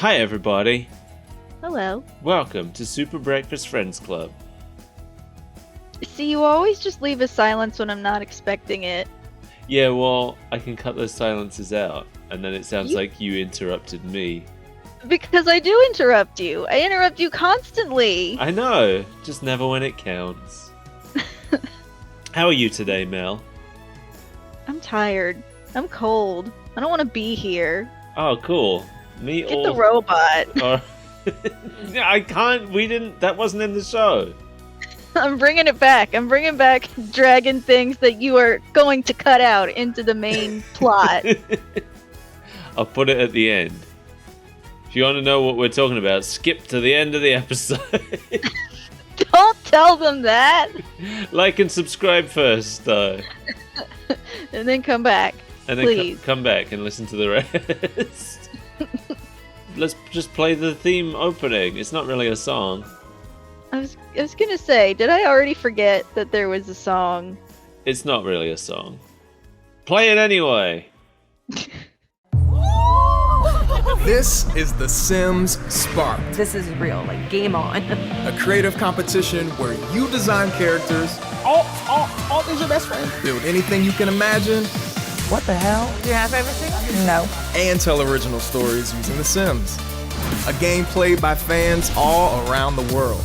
Hi everybody. Hello. Welcome to Super Breakfast Friends Club. See, you always just leave a silence when I'm not expecting it. Yeah, well, I can cut those silences out, and then it sounds You- like you interrupted me. Because I do interrupt you. I interrupt you constantly. I know, just never when it counts. How are you today, Mel? I'm tired. I'm cold. I don't want to be here. Oh, cool. Me Get the robot. or... I can't, that wasn't in the show. I'm bringing it back. I'm bringing back dragon things that you are going to cut out into the main plot. I'll put it at the end. If you want to know what we're talking about, skip to the end of the episode. Don't tell them that. Like and subscribe first, though. And then come back. And then Please. come back and listen to the rest. Let's just play the theme opening. It's not really a song. I was gonna say, did I already forget that there was a song? It's not really a song. Play it anyway. This is The Sims Spark, This is real, like game on. a creative competition where you design characters, Oh, these are best friends. build anything you can imagine, What the hell? Do you have everything? No. and tell original stories using The Sims. A game played by fans all around the world.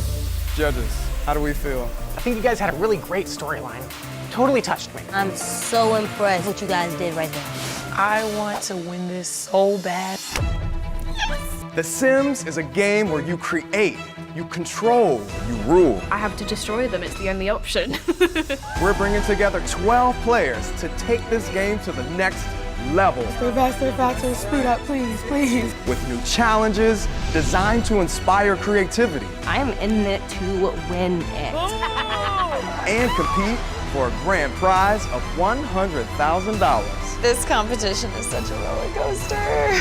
Judges, how do we feel? I think you guys had a really great storyline. Totally touched me. I'm so impressed with what you guys did right there. I want to win this so bad. The Sims is a game where you create, you control, you rule. I have to destroy them, it's the only option. We're bringing together 12 players to take this game to the next level. Stay faster, speed up, please, please. With new challenges designed to inspire creativity I am in it to win it. and compete for a grand prize of $100,000. This competition is such a roller coaster.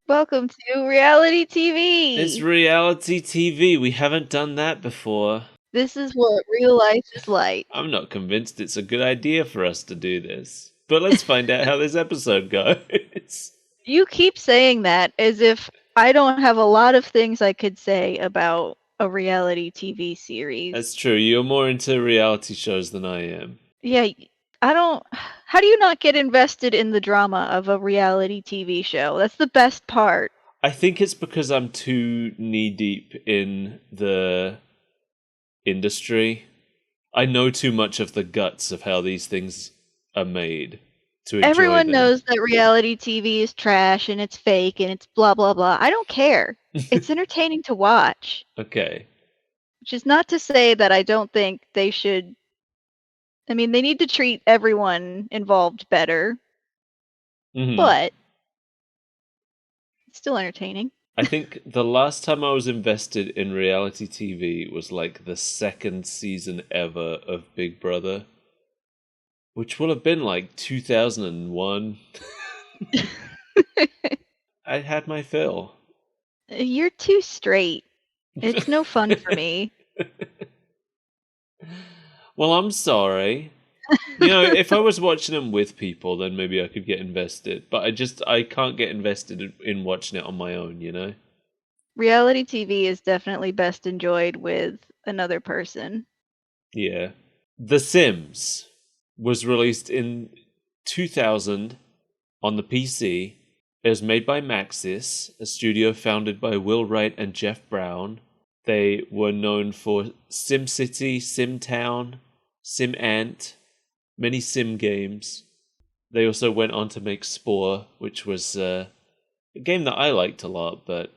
Welcome to reality TV. It's reality TV. We haven't done that before. This is what real life is like. I'm not convinced it's a good idea for us to do this. But let's find out how this episode goes. You keep saying that as if I don't have a lot of things I could say about a reality TV series. That's true. You're more into reality shows than I am. Yeah, I don't. How do you not get invested in the drama of a reality TV show? That's the best part. I think it's because I'm too knee-deep in the industry. I know too much of the guts of how these things are made to enjoy Everyone them. knows that reality TV is trash and it's fake and it's blah blah blah. I don't care. It's entertaining to watch. Okay. Which is not to say that I don't think they should. I mean, they need to treat everyone involved better, Mhm. but it's still entertaining. I think the last time I was invested in reality TV was like the second season ever of Big Brother, which will have been like 2001. I had my fill. You're too straight. It's no fun for me. Well, I'm sorry. You know, if I was watching them with people, then maybe I could get invested. But I can't get invested in watching it on my own, you know? Reality TV is definitely best enjoyed with another person. Yeah. The Sims was released in 2000 on the PC. It was made by Maxis, a studio founded by Will Wright and Jeff Brown. They were known for SimCity, SimTown, SimAnt, many Sim games. They also went on to make Spore, which was a game that I liked a lot, but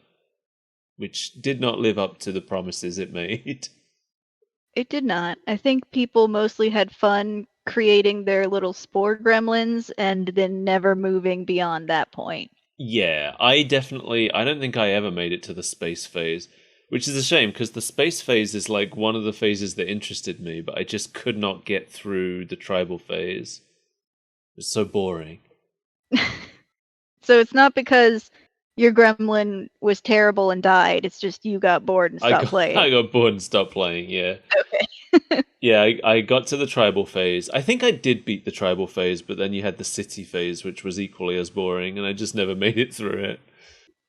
which did not live up to the promises it made. It did not. I think people mostly had fun creating their little spore gremlins and then never moving beyond that point. Yeah, I don't think I ever made it to the space phase, which is a shame because the space phase is like one of the phases that interested me, but I just could not get through the tribal phase. It's so boring. So it's not because your gremlin was terrible and died, it's just you got bored and stopped playing. I got bored and stopped playing, yeah. Okay. Yeah, I got to the tribal phase. I think I did beat the tribal phase, but then you had the city phase, which was equally as boring, and I just never made it through it.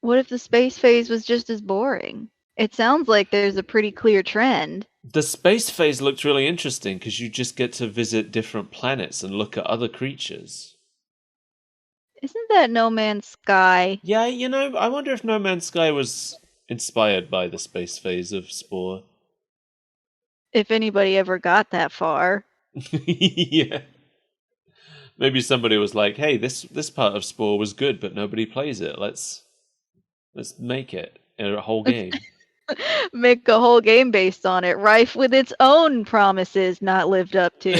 What if the space phase was just as boring? It sounds like there's a pretty clear trend. The space phase looked really interesting because you just get to visit different planets and look at other creatures. Isn't that No Man's Sky? Yeah, I wonder if No Man's Sky was inspired by the space phase of Spore. If anybody ever got that far. Yeah. Maybe somebody was like, "Hey, this part of Spore was good, but nobody plays it. Let's make it a whole game." Make a whole game based on it, rife with its own promises not lived up to.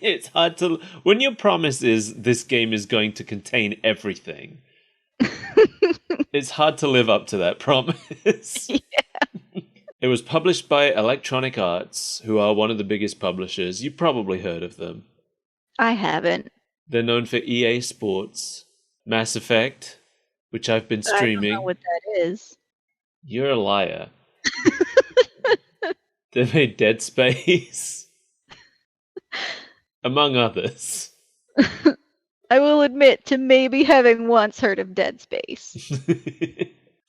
It's hard to when your promise is this game is going to contain everything. It's hard to live up to that promise. Yeah. It was published by Electronic Arts, who are one of the biggest publishers. You've probably heard of them. I haven't. They're known for EA Sports, Mass Effect, which I've been I don't streaming. know what that is. You're a liar. They made Dead Space, among others. I will admit to maybe having once heard of Dead Space.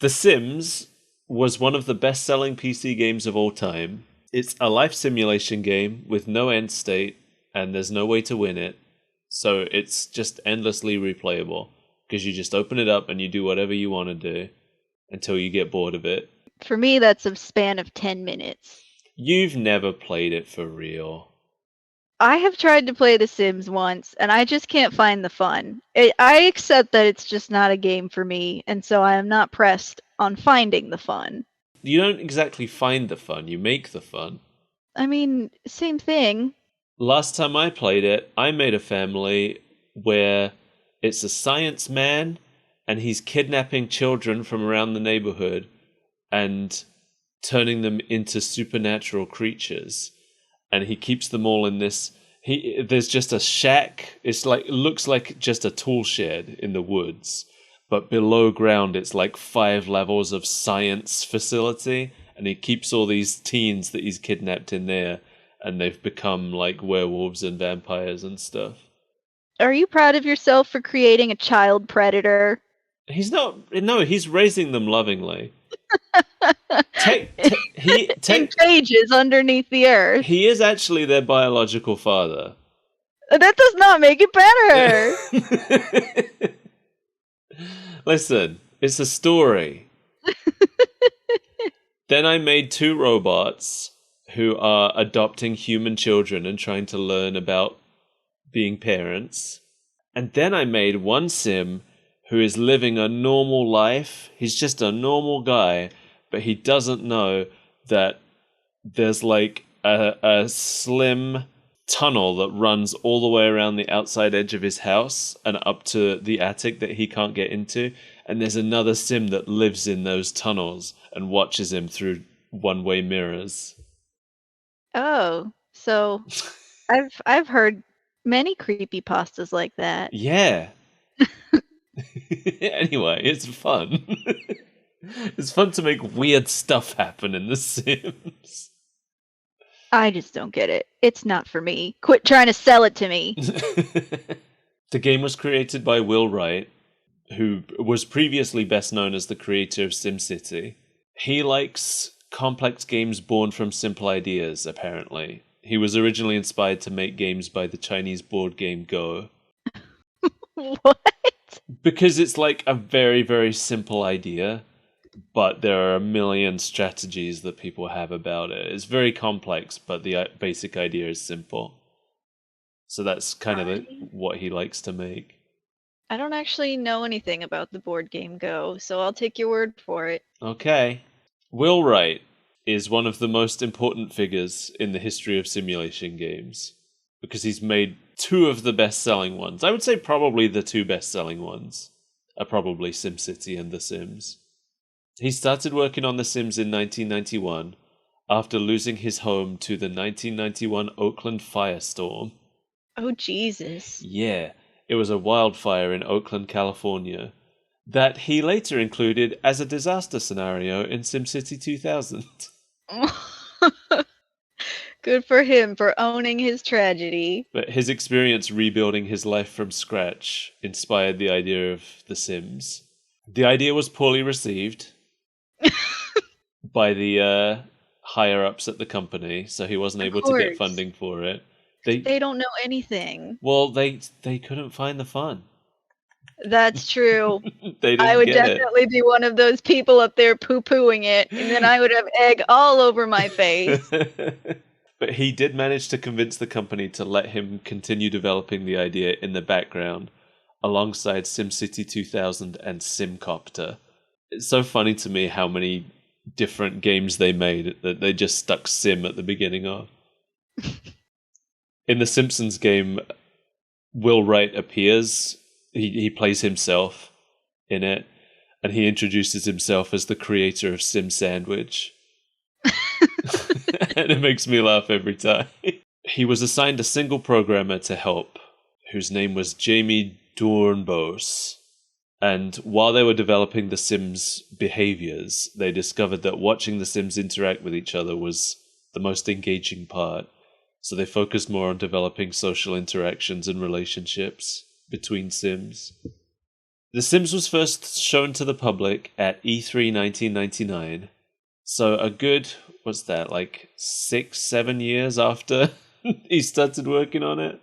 The Sims was one of the best-selling PC games of all time. It's a life simulation game with no end state, and there's no way to win it. So it's just endlessly replayable, because you just open it up and you do whatever you want to do until you get bored of it. For me, that's a span of 10 minutes. You've never played it for real. I have tried to play The Sims once, and I just can't find the fun. I accept that it's just not a game for me, and so I am not pressed on finding the fun. You don't exactly find the fun, you make the fun. I mean, same thing. Last time I played it, I made a family where it's a science man and he's kidnapping children from around the neighborhood and turning them into supernatural creatures. And he keeps them all in this. There's just a shack. It looks like just a tool shed in the woods, but below ground it's like 5 levels of science facility. And he keeps all these teens that he's kidnapped in there, and they've become like werewolves and vampires and stuff. Are you proud of yourself for creating a child predator? He's not. No, he's raising them lovingly. In cages underneath the earth. He is actually their biological father. That does not make it better. Listen, it's a story. Then I made 2 robots who are adopting human children and trying to learn about being parents. And then I made 1 sim who is living a normal life. He's just a normal guy, but he doesn't know that there's like a slim tunnel that runs all the way around the outside edge of his house and up to the attic that he can't get into. And there's another sim that lives in those tunnels and watches him through one-way mirrors. Oh, so I've heard many creepypastas like that. Yeah. Anyway, it's fun. It's fun to make weird stuff happen in The Sims. I just don't get it. It's not for me. Quit trying to sell it to me. The game was created by Will Wright, who was previously best known as the creator of SimCity. He likes complex games born from simple ideas, apparently. He was originally inspired to make games by the Chinese board game Go. What? Because it's like a very, very simple idea, but there are a million strategies that people have about it. It's very complex, but the basic idea is simple. So that's kind of what he likes to make. I don't actually know anything about the board game Go, so I'll take your word for it. Okay. Will Wright is one of the most important figures in the history of simulation games, because he's made 2 of the best-selling ones. I would say probably the 2 best-selling ones are probably SimCity and The Sims. He started working on The Sims in 1991 after losing his home to the 1991 Oakland firestorm. Oh, Jesus. Yeah, it was a wildfire in Oakland, California, that he later included as a disaster scenario in SimCity 2000. Good for him for owning his tragedy. But his experience rebuilding his life from scratch inspired the idea of The Sims. The idea was poorly received by the higher-ups at the company, so he wasn't able to get funding for it. They don't know anything. Well, they couldn't find the fun. That's true. They didn't I would get definitely be one of those people up there poo-pooing it, and then I would have egg all over my face. But he did manage to convince the company to let him continue developing the idea in the background, alongside SimCity 2000 and Simcopter. It's so funny to me how many different games they made that they just stuck Sim at the beginning of. In the Simpsons game, Will Wright appears. He plays himself in it, and he introduces himself as the creator of Sim Sandwich. And it makes me laugh every time. He was assigned a single programmer to help, whose name was Jamie Dornbos. And while they were developing the Sims' behaviors, they discovered that watching the Sims interact with each other was the most engaging part. So they focused more on developing social interactions and relationships between Sims. The Sims was first shown to the public at E3 1999. So a good, what's that, like 6-7 years after he started working on it?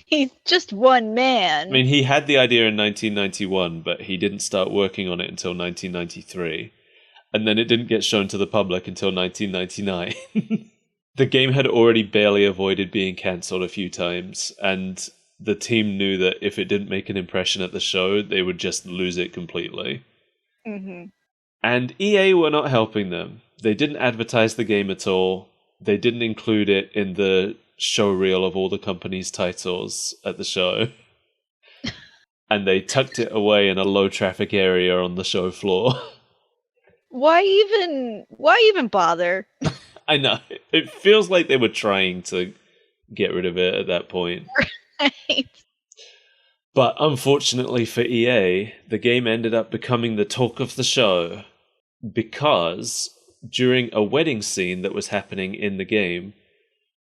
He's just one man. I mean, he had the idea in 1991, but he didn't start working on it until 1993. And then it didn't get shown to the public until 1999. The game had already barely avoided being cancelled a few times, and the team knew that if it didn't make an impression at the show, they would just lose it completely. Mm-hmm. And EA were not helping them. They didn't advertise the game at all. They didn't include it in the show reel of all the company's titles at the show. And they tucked it away in a low traffic area on the show floor. Why even bother? I know. It feels like they were trying to get rid of it at that point. Right. But unfortunately for EA, the game ended up becoming the talk of the show because during a wedding scene that was happening in the game,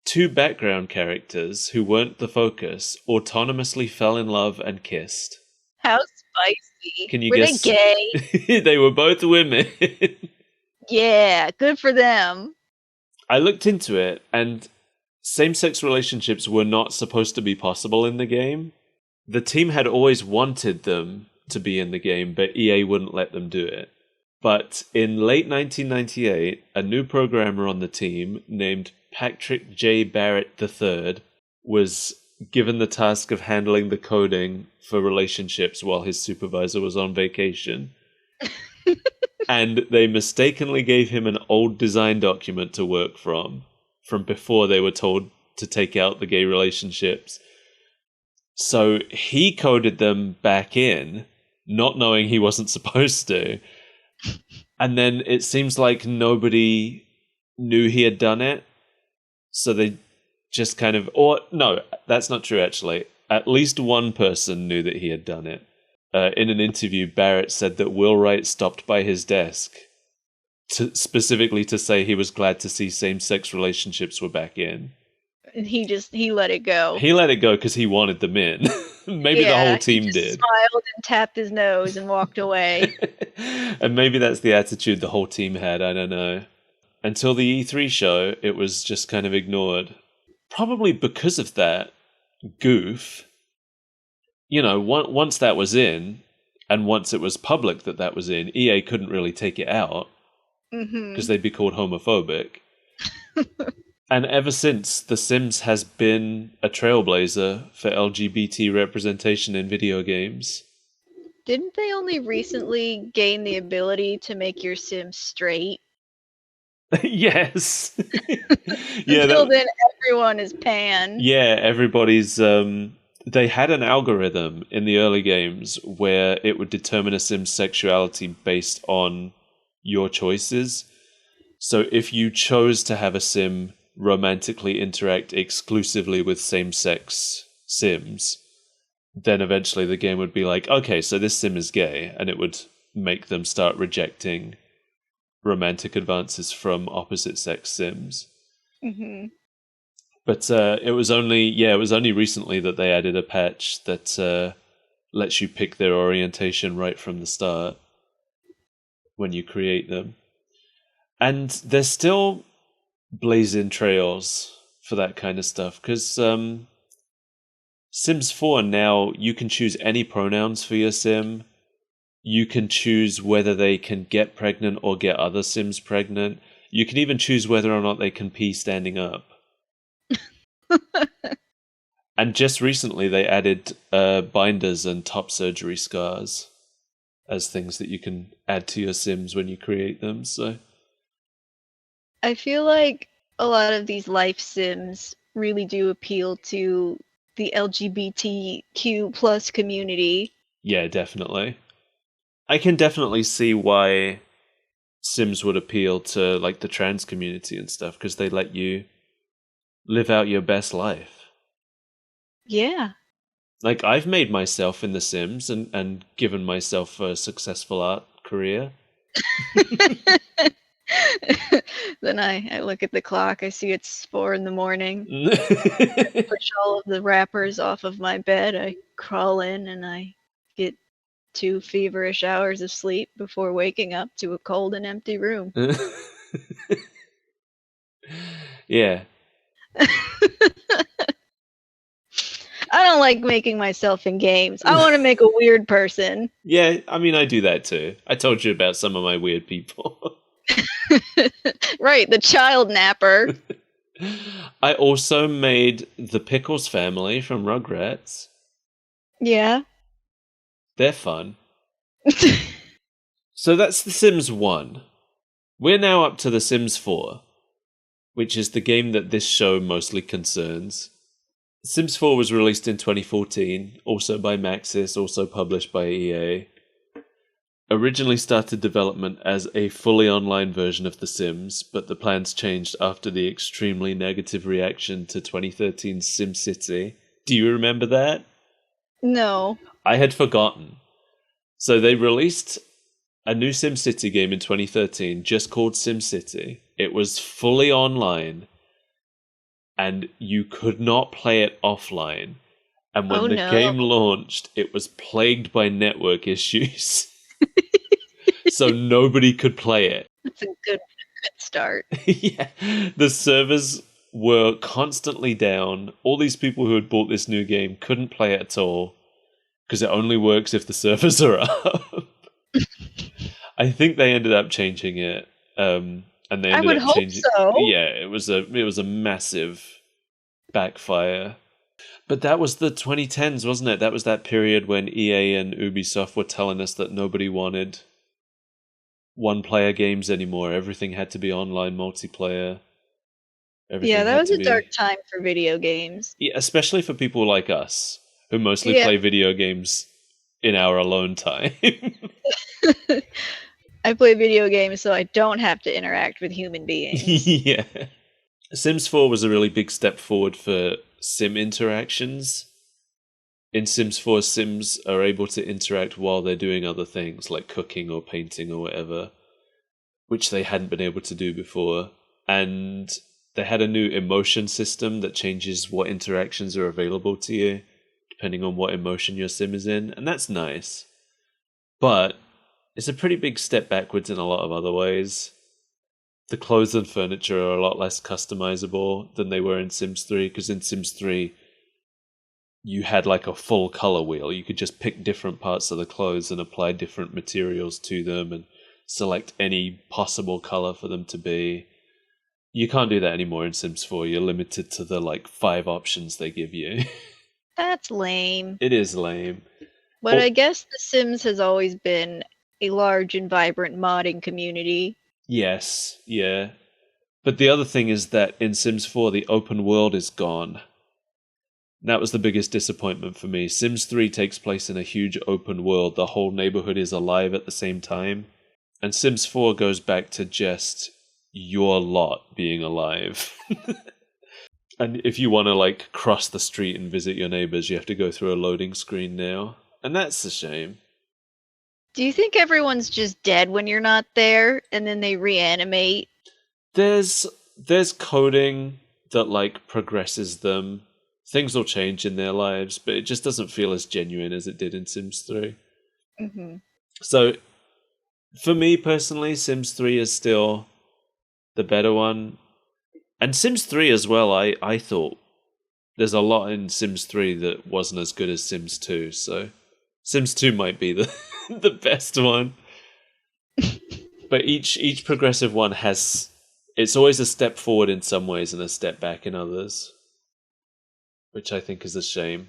two background characters who weren't the focus autonomously fell in love and kissed. How spicy. Can you Were guess? they gay? They were both women. Yeah, good for them. I looked into it, and same-sex relationships were not supposed to be possible in the game. The team had always wanted them to be in the game, but EA wouldn't let them do it. But in late 1998, a new programmer on the team named Patrick J. Barrett III was given the task of handling the coding for relationships while his supervisor was on vacation. And they mistakenly gave him an old design document to work from before they were told to take out the gay relationships. So he coded them back in, not knowing he wasn't supposed to. And then it seems like nobody knew he had done it. So they just kind of... Or, no, that's not true, actually. At least one person knew that he had done it. In an interview, Barrett said that Will Wright stopped by his desk specifically to say he was glad to see same-sex relationships were back in. And he let it go. He let it go because he wanted them in. Maybe the whole team he just did. Smiled and tapped his nose and walked away. And maybe that's the attitude the whole team had, I don't know. Until the E3 show, it was just kind of ignored. Probably because of that goof. You know, once that was in, and once it was public that was in, EA couldn't really take it out because they'd be called homophobic. And ever since, The Sims has been a trailblazer for LGBT representation in video games. Didn't they only recently gain the ability to make your Sims straight? Yes. Until then, everyone is pan. Yeah, everybody's... They had an algorithm in the early games where it would determine a Sim's sexuality based on your choices. So if you chose to have a Sim romantically interact exclusively with same-sex Sims, then eventually the game would be like, okay, so this Sim is gay, and it would make them start rejecting romantic advances from opposite-sex Sims. Hmm. But it was only recently that they added a patch that lets you pick their orientation right from the start when you create them. And there's still blazing trails for that kind of stuff, because Sims 4 now, you can choose any pronouns for your sim. You can choose whether they can get pregnant or get other Sims pregnant. You can even choose whether or not they can pee standing up. And just recently they added binders and top surgery scars as things that you can add to your Sims when you create them. So I feel like a lot of these life sims really do appeal to the LGBTQ plus community. yeah, definitely. I can definitely see why Sims would appeal to like the trans community and stuff, because they let you live out your best life. Yeah. Like, I've made myself in The Sims and given myself a successful art career. Then I look at the clock, I see it's 4 a.m. Push all of the wrappers off of my bed, I crawl in and I get 2 feverish hours of sleep before waking up to a cold and empty room. Yeah. I don't like making myself in games. I want to make a weird person. Yeah, I mean, I do that too. I told you about some of my weird people. Right, the child napper. I also made the Pickles family from Rugrats. Yeah. They're fun. So that's The Sims 1. We're now up to The Sims 4, which is the game that this show mostly concerns. Sims 4 was released in 2014, also by Maxis, also published by EA. Originally started development as a fully online version of The Sims, but the plans changed after the extremely negative reaction to 2013's SimCity. Do you remember that? No. I had forgotten. So they released a new SimCity game in 2013 just called SimCity. It was fully online, and you could not play it offline. And when the game launched, it was plagued by network issues. So nobody could play it. That's a good start. Yeah. The servers were constantly down. All these people who had bought this new game couldn't play it at all, because it only works if the servers are up. I think they ended up changing it. And they ended I would up hope changing. so. Yeah, it was a massive backfire. But that was the 2010s, wasn't it? That was that period when EA and Ubisoft were telling us that nobody wanted one-player games anymore. Everything had to be online multiplayer. Yeah, that was a dark time for video games. Yeah, especially for people like us, who mostly play video games in our alone time. I play video games so I don't have to interact with human beings. Yeah. Sims 4 was a really big step forward for sim interactions. In Sims 4, Sims are able to interact while they're doing other things, like cooking or painting or whatever, which they hadn't been able to do before. And they had a new emotion system that changes what interactions are available to you, depending on what emotion your sim is in, and that's nice. But it's a pretty big step backwards in a lot of other ways. The clothes and furniture are a lot less customizable than they were in Sims 3, because in Sims 3, you had like a full color wheel. You could just pick different parts of the clothes and apply different materials to them and select any possible color for them to be. You can't do that anymore in Sims 4. You're limited to the like 5 options they give you. That's lame. It is lame. But I guess The Sims has always been a large and vibrant modding community. Yes, yeah. But the other thing is that in Sims 4, the open world is gone. That was the biggest disappointment for me. Sims 3 takes place in a huge open world. The whole neighborhood is alive at the same time. And Sims 4 goes back to just your lot being alive. And if you want to like cross the street and visit your neighbors, you have to go through a loading screen now. And that's a shame. Do you think everyone's just dead when you're not there and then they reanimate? There's there's coding that like progresses them. Things will change in their lives, but it just doesn't feel as genuine as it did in Sims 3. Mm-hmm. So for me personally, Sims 3 is still the better one. And Sims 3 as well, I thought there's a lot in Sims 3 that wasn't as good as Sims 2, so Sims 2 might be the the best one. But each progressive one has, it's always a step forward in some ways and a step back in others, which I think is a shame.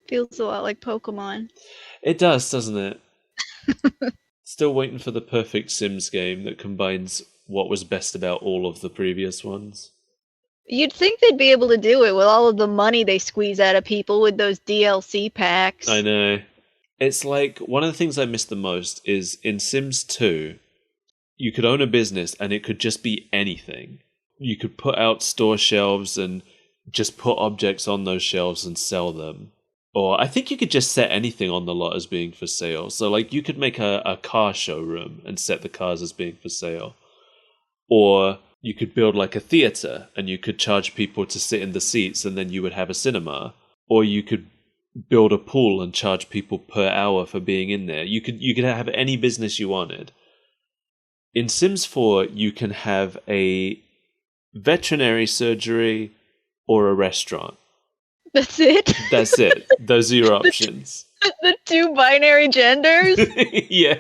Feels a lot like Pokemon. It does, doesn't it? Still waiting for the perfect Sims game that combines what was best about all of the previous ones. You'd think they'd be able to do it with all of the money they squeeze out of people with those DLC packs. I know. It's like, one of the things I miss the most is in Sims 2, you could own a business and it could just be anything. You could put out store shelves and just put objects on those shelves and sell them. Or I think you could just set anything on the lot as being for sale. So like you could make a car showroom and set the cars as being for sale. Or you could build like a theater and you could charge people to sit in the seats and then you would have a cinema. Or you could build a pool and charge people per hour for being in there. You could have any business you wanted. In Sims 4, you can have a veterinary surgery or a restaurant. That's it? That's it. Those are your options. The two binary genders? Yeah.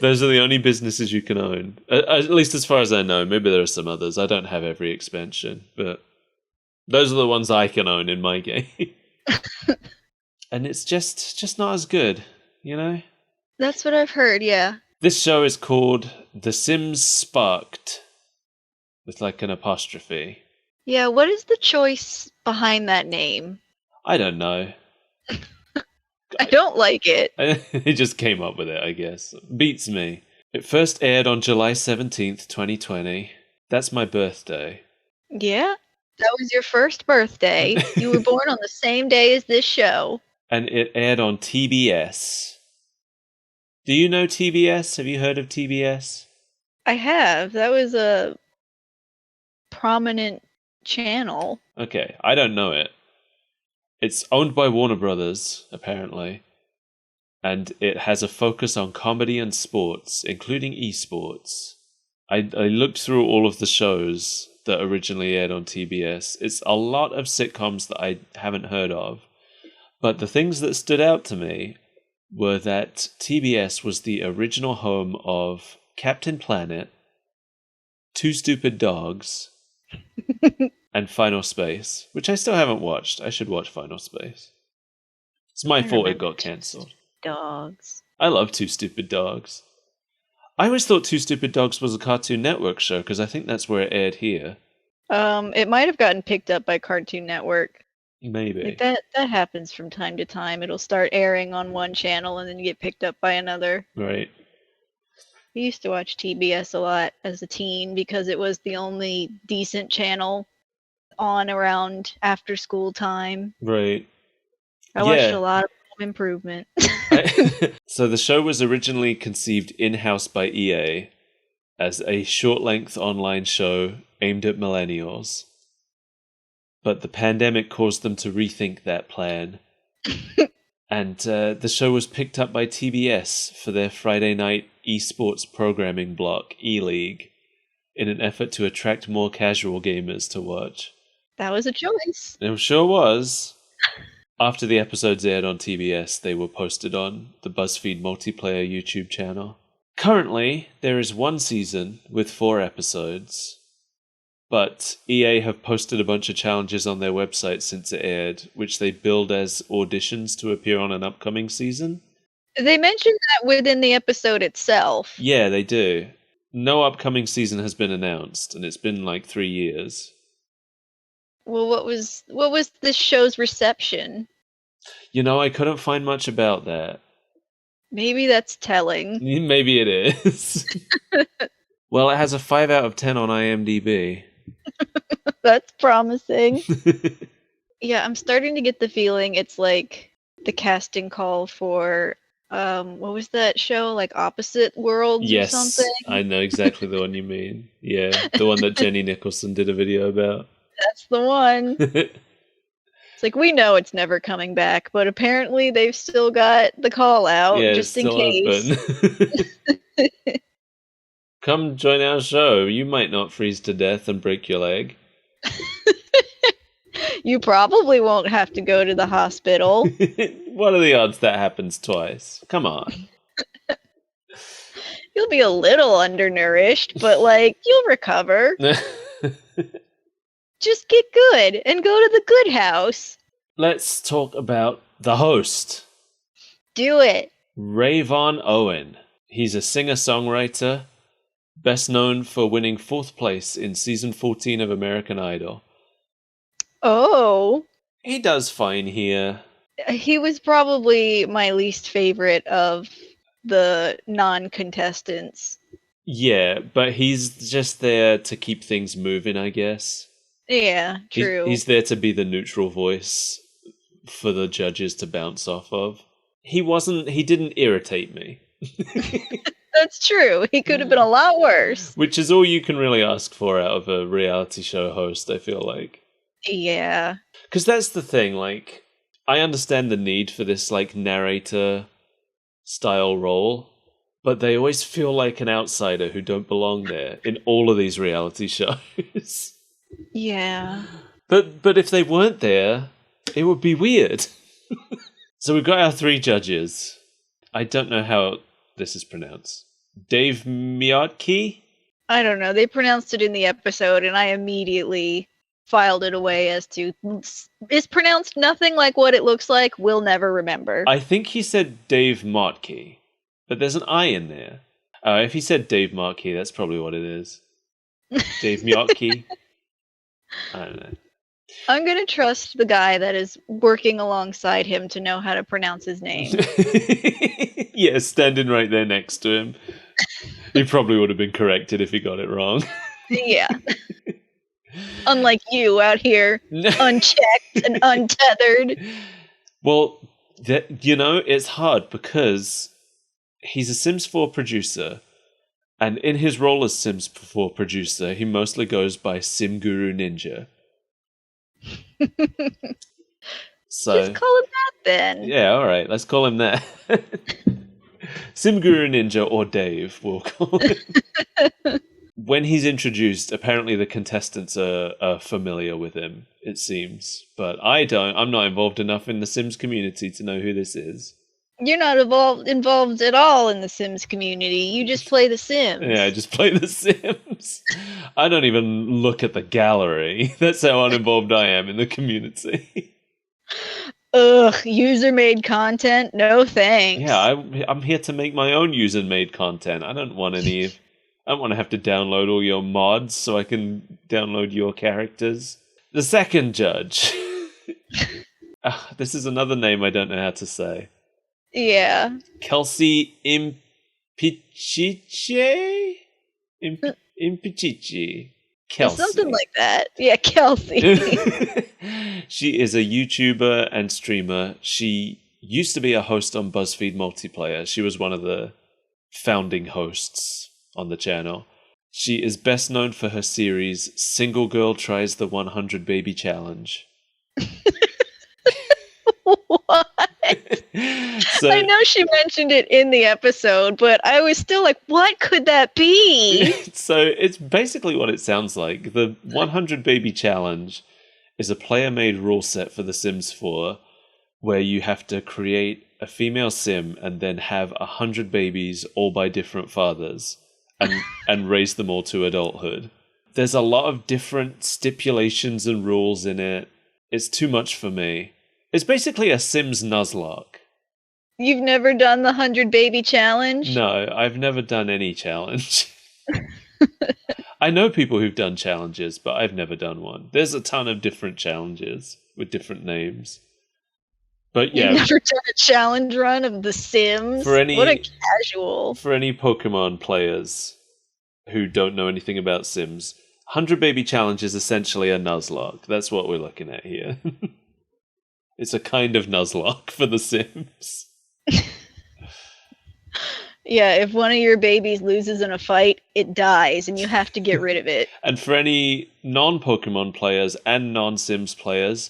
Those are the only businesses you can own. At least as far as I know. Maybe there are some others. I don't have every expansion, but those are the ones I can own in my game. And it's just not as good, you know? That's what I've heard, yeah. This show is called The Sims Sparked, with like an apostrophe. Yeah, what is the choice behind that name? I don't know. I don't like it. It just came up with it, I guess. Beats me. It first aired on July 17th, 2020. That's my birthday. Yeah? That was your first birthday. You were born on the same day as this show. And it aired on TBS. Do you know TBS? Have you heard of TBS? I have. That was a prominent channel. Okay, I don't know it. It's owned by Warner Brothers, apparently. And it has a focus on comedy and sports, including eSports. I looked through all of the shows that originally aired on TBS. It's a lot of sitcoms that I haven't heard of. But the things that stood out to me were that TBS was the original home of Captain Planet, Two Stupid Dogs, and Final Space, which I still haven't watched. I should watch Final Space. It's my fault it got cancelled. Dogs. I love Two Stupid Dogs. I always thought Two Stupid Dogs was a Cartoon Network show because I think that's where it aired here. It might have gotten picked up by Cartoon Network. Maybe. Like that happens from time to time. It'll start airing on one channel and then get picked up by another. Right. I used to watch TBS a lot as a teen because it was the only decent channel on around after school time. Right. I watched a lot of Home Improvement. So the show was originally conceived in-house by EA as a short-length online show aimed at millennials. But the pandemic caused them to rethink that plan. And the show was picked up by TBS for their Friday night eSports programming block, E-League, in an effort to attract more casual gamers to watch. That was a choice. It sure was. After the episodes aired on TBS, they were posted on the BuzzFeed multiplayer YouTube channel. Currently, there is one season with 4 episodes. But EA have posted a bunch of challenges on their website since it aired, which they billed as auditions to appear on an upcoming season. They mentioned that within the episode itself. Yeah, they do. No upcoming season has been announced, and it's been like 3 years. Well, what was this show's reception? You know, I couldn't find much about that. Maybe that's telling. Maybe it is. Well, it has a 5 out of 10 on IMDb. That's promising. Yeah, I'm starting to get the feeling it's like the casting call for what was that show? Like Opposite Worlds or something? Yes, I know exactly the one you mean. Yeah, the one that Jenny Nicholson did a video about. That's the one. It's like, we know it's never coming back, but apparently they've still got the call out Yeah, it's just in still case. open. Come join our show. You might not freeze to death and break your leg. You probably won't have to go to the hospital. What are the odds that happens twice? Come on. You'll be a little undernourished, but like, you'll recover. Just get good and go to the good house. Let's talk about the host. Do it. Rayvon Owen. He's a singer-songwriter, best known for winning 4th place in season 14 of American Idol. Oh. He does fine here. He was probably my least favorite of the non-contestants. Yeah, but he's just there to keep things moving, I guess. Yeah, true. He's there to be the neutral voice for the judges to bounce off of. He didn't irritate me. That's true. He could have been a lot worse. Which is all you can really ask for out of a reality show host, I feel like. Yeah. Because that's the thing, like, I understand the need for this, like, narrator style role, but they always feel like an outsider who don't belong there in all of these reality shows. Yeah. But if they weren't there, it would be weird. So we've got our 3 judges. I don't know how this is pronounced. Dave Miotki? I don't know. They pronounced it in the episode, and I immediately filed it away as to, is pronounced nothing like what it looks like, we'll never remember. I think he said Dave Motke, but there's an I in there. If he said Dave Motke, that's probably what it is. Dave Miotki? I don't know. I'm going to trust the guy that is working alongside him to know how to pronounce his name. Yeah, standing right there next to him. He probably would have been corrected if he got it wrong. Yeah. Unlike you out here, unchecked and untethered. Well, it's hard because he's a Sims 4 producer, and in his role as Sims 4 producer, he mostly goes by Sim Guru Ninja. So just call him that then. Yeah, all right, let's call him that. Sim Guru Ninja, or Dave, we'll call him. When he's introduced, apparently the contestants are familiar with him, it seems. But I'm not involved enough in the Sims community to know who this is. You're not involved at all in the Sims community. You just play the Sims. Yeah, I just play the Sims. I don't even look at the gallery. That's how uninvolved I am in the community. Ugh, user-made content? No thanks. Yeah, I'm here to make my own user-made content. I don't want to have to download all your mods so I can download your characters. The second judge. This is another name I don't know how to say. Yeah. Kelsey Impichiche? Impichiche. Kelsey. Something like that. Yeah, Kelsey. She is a YouTuber and streamer. She used to be a host on BuzzFeed Multiplayer. She was one of the founding hosts on the channel. She is best known for her series Single Girl Tries the 100 Baby Challenge. What? So, I know she mentioned it in the episode, but I was still like, what could that be? So it's basically what it sounds like. The 100 Baby Challenge is a player-made rule set for The Sims 4 where you have to create a female sim and then have 100 babies all by different fathers and raise them all to adulthood. There's a lot of different stipulations and rules in it. It's too much for me. It's basically a Sims Nuzlocke. You've never done the 100 Baby Challenge? No, I've never done any challenge. I know people who've done challenges, but I've never done one. There's a ton of different challenges with different names. But yeah, you've never done a challenge run of The Sims? What a casual. For any Pokemon players who don't know anything about Sims, 100 Baby Challenge is essentially a Nuzlocke. That's what we're looking at here. It's a kind of Nuzlocke for The Sims. Yeah, if one of your babies loses in a fight, it dies, and you have to get rid of it. And for any non-Pokemon players and non-Sims players,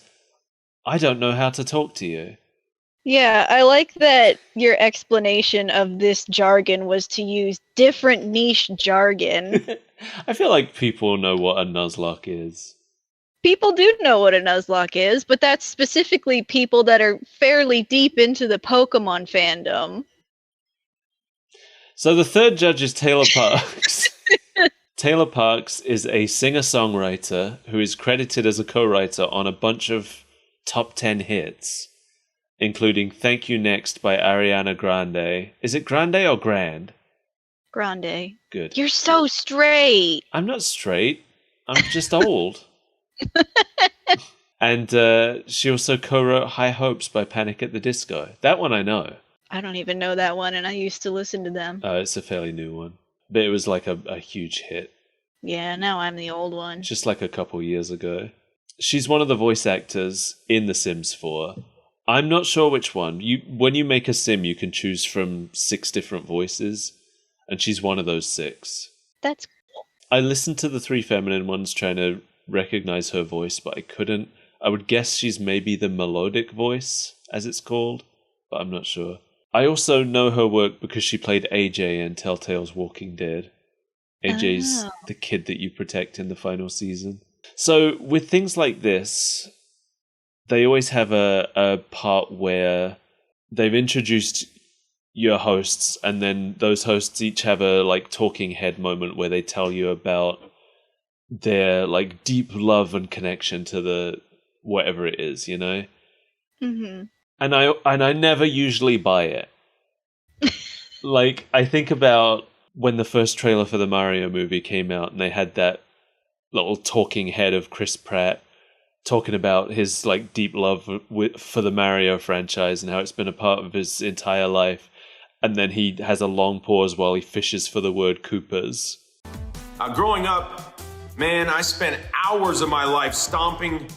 I don't know how to talk to you. Yeah, I like that your explanation of this jargon was to use different niche jargon. I feel like people know what a Nuzlocke is. People do know what a Nuzlocke is, but that's specifically people that are fairly deep into the Pokemon fandom. So the third judge is Taylor Parks. Taylor Parks is a singer-songwriter who is credited as a co-writer on a bunch of top 10 hits, including Thank You Next by Ariana Grande. Is it Grande or Grand? Grande. Good. You're so straight. I'm not straight. I'm just old. And she also co-wrote High Hopes by Panic at the Disco. That one I know. I don't even know that one, and I used to listen to them. It's a fairly new one. But it was like a huge hit. Yeah, now I'm the old one. Just like a couple years ago. She's one of the voice actors in The Sims 4. I'm not sure which one. When you make a sim, you can choose from 6 different voices, and she's one of those 6. That's cool. I listened to the 3 feminine ones trying to recognize her voice, but I couldn't. I would guess she's maybe the melodic voice, as it's called, but I'm not sure. I also know her work because she played AJ in Telltale's Walking Dead. AJ's the kid that you protect in the final season. So with things like this, they always have a part where they've introduced your hosts, and then those hosts each have a like talking head moment where they tell you about their like deep love and connection to the whatever it is, you know? Mm-hmm. And I never usually buy it. Like, I think about when the first trailer for the Mario movie came out and they had that little talking head of Chris Pratt talking about his like deep love for the Mario franchise and how it's been a part of his entire life. And then he has a long pause while he fishes for the word Koopas. Growing up, man, I spent hours of my life stomping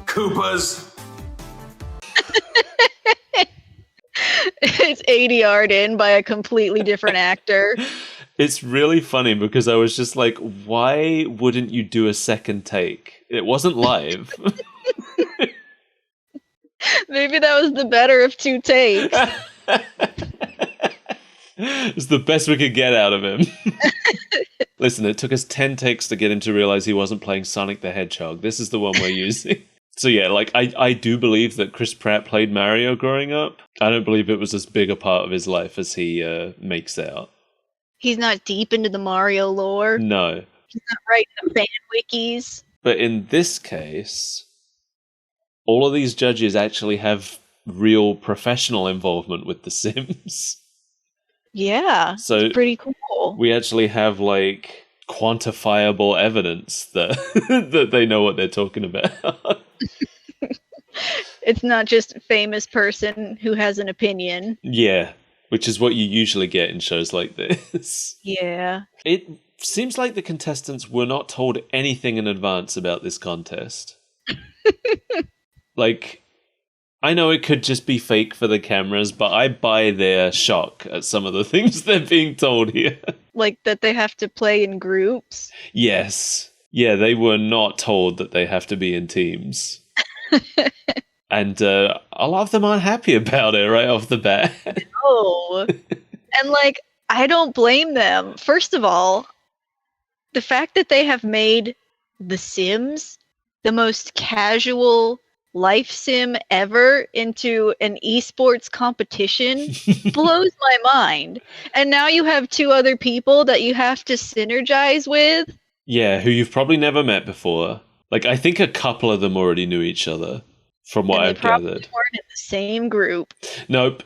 Koopas. It's ADR'd in by a completely different actor. It's really funny because I was just like, why wouldn't you do a second take? It wasn't live. Maybe that was the better of 2 takes. It's the best we could get out of him. Listen, it took us 10 takes to get him to realize he wasn't playing Sonic the Hedgehog. This is the one we're using. So yeah, like I do believe that Chris Pratt played Mario growing up. I don't believe it was as big a part of his life as he makes out. He's not deep into the Mario lore. No. He's not writing the fan wikis. But in this case, all of these judges actually have real professional involvement with The Sims. Yeah, so it's pretty cool. We actually have like quantifiable evidence that that they know what they're talking about. It's not just a famous person who has an opinion. Yeah, which is what you usually get in shows like this. Yeah. It seems like the contestants were not told anything in advance about this contest. Like, I know it could just be fake for the cameras, but I buy their shock at some of the things they're being told here. Like that they have to play in groups? Yes. Yeah, they were not told that they have to be in teams. And a lot of them aren't happy about it right off the bat. Oh. And like, I don't blame them. First of all, the fact that they have made The Sims the most casual life sim ever into an eSports competition blows my mind. And now you have 2 other people that you have to synergize with. Yeah, who you've probably never met before. Like, I think a couple of them already knew each other, from what I've gathered. They weren't in the same group. Nope.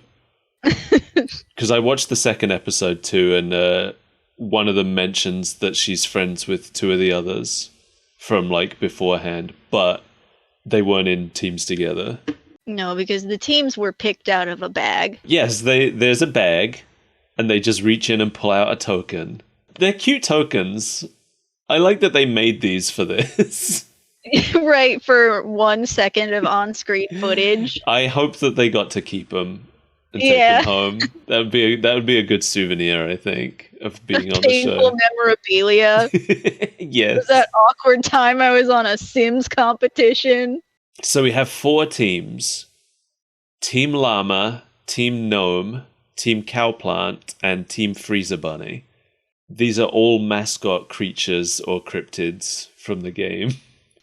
Because I watched the second episode too, and one of them mentions that she's friends with 2 of the others from like beforehand, but they weren't in teams together. No, because the teams were picked out of a bag. Yes, there's a bag, and they just reach in and pull out a token. They're cute tokens. I like that they made these for this. Right, for 1 second of on-screen footage. I hope that they got to keep them. and take them home. That would be a good souvenir, I think, of being on the Painful show. memorabilia. Yes. Was that awkward time I was on a Sims competition? So we have 4 teams: Team Llama, Team Gnome, Team Cowplant, and Team Freezer Bunny. These are all mascot creatures or cryptids from the game.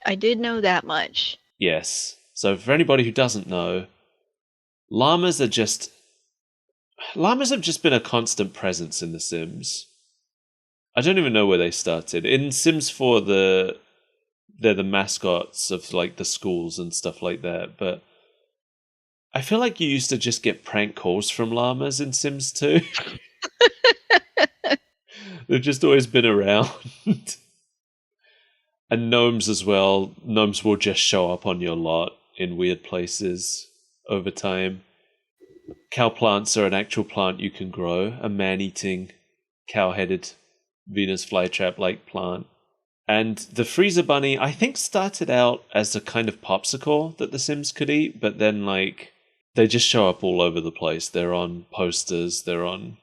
I did know that much. Yes. So for anybody who doesn't know, llamas have just been a constant presence in The Sims. I don't even know where they started. In Sims 4, they're the mascots of like the schools and stuff like that, but I feel like you used to just get prank calls from llamas in Sims 2. They've just always been around. And gnomes as well. Gnomes will just show up on your lot in weird places over time. Cow plants are an actual plant you can grow, a man-eating, cow-headed Venus flytrap-like plant. And the Freezer Bunny, I think, started out as a kind of popsicle that the Sims could eat, but then, like, they just show up all over the place. They're on posters, they're on,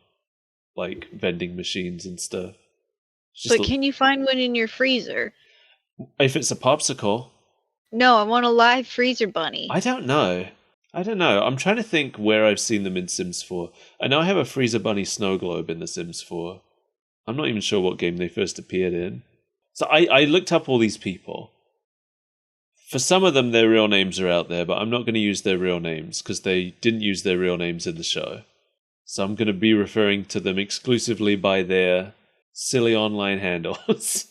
like, vending machines and stuff. But can you find one in your freezer? If it's a popsicle? No, I want a live Freezer Bunny. I don't know. I'm trying to think where I've seen them in Sims 4. I know I have a Freezer Bunny snow globe in The Sims 4. I'm not even sure what game they first appeared in. So I looked up all these people. For some of them, their real names are out there, but I'm not going to use their real names because they didn't use their real names in the show. So I'm going to be referring to them exclusively by their silly online handles.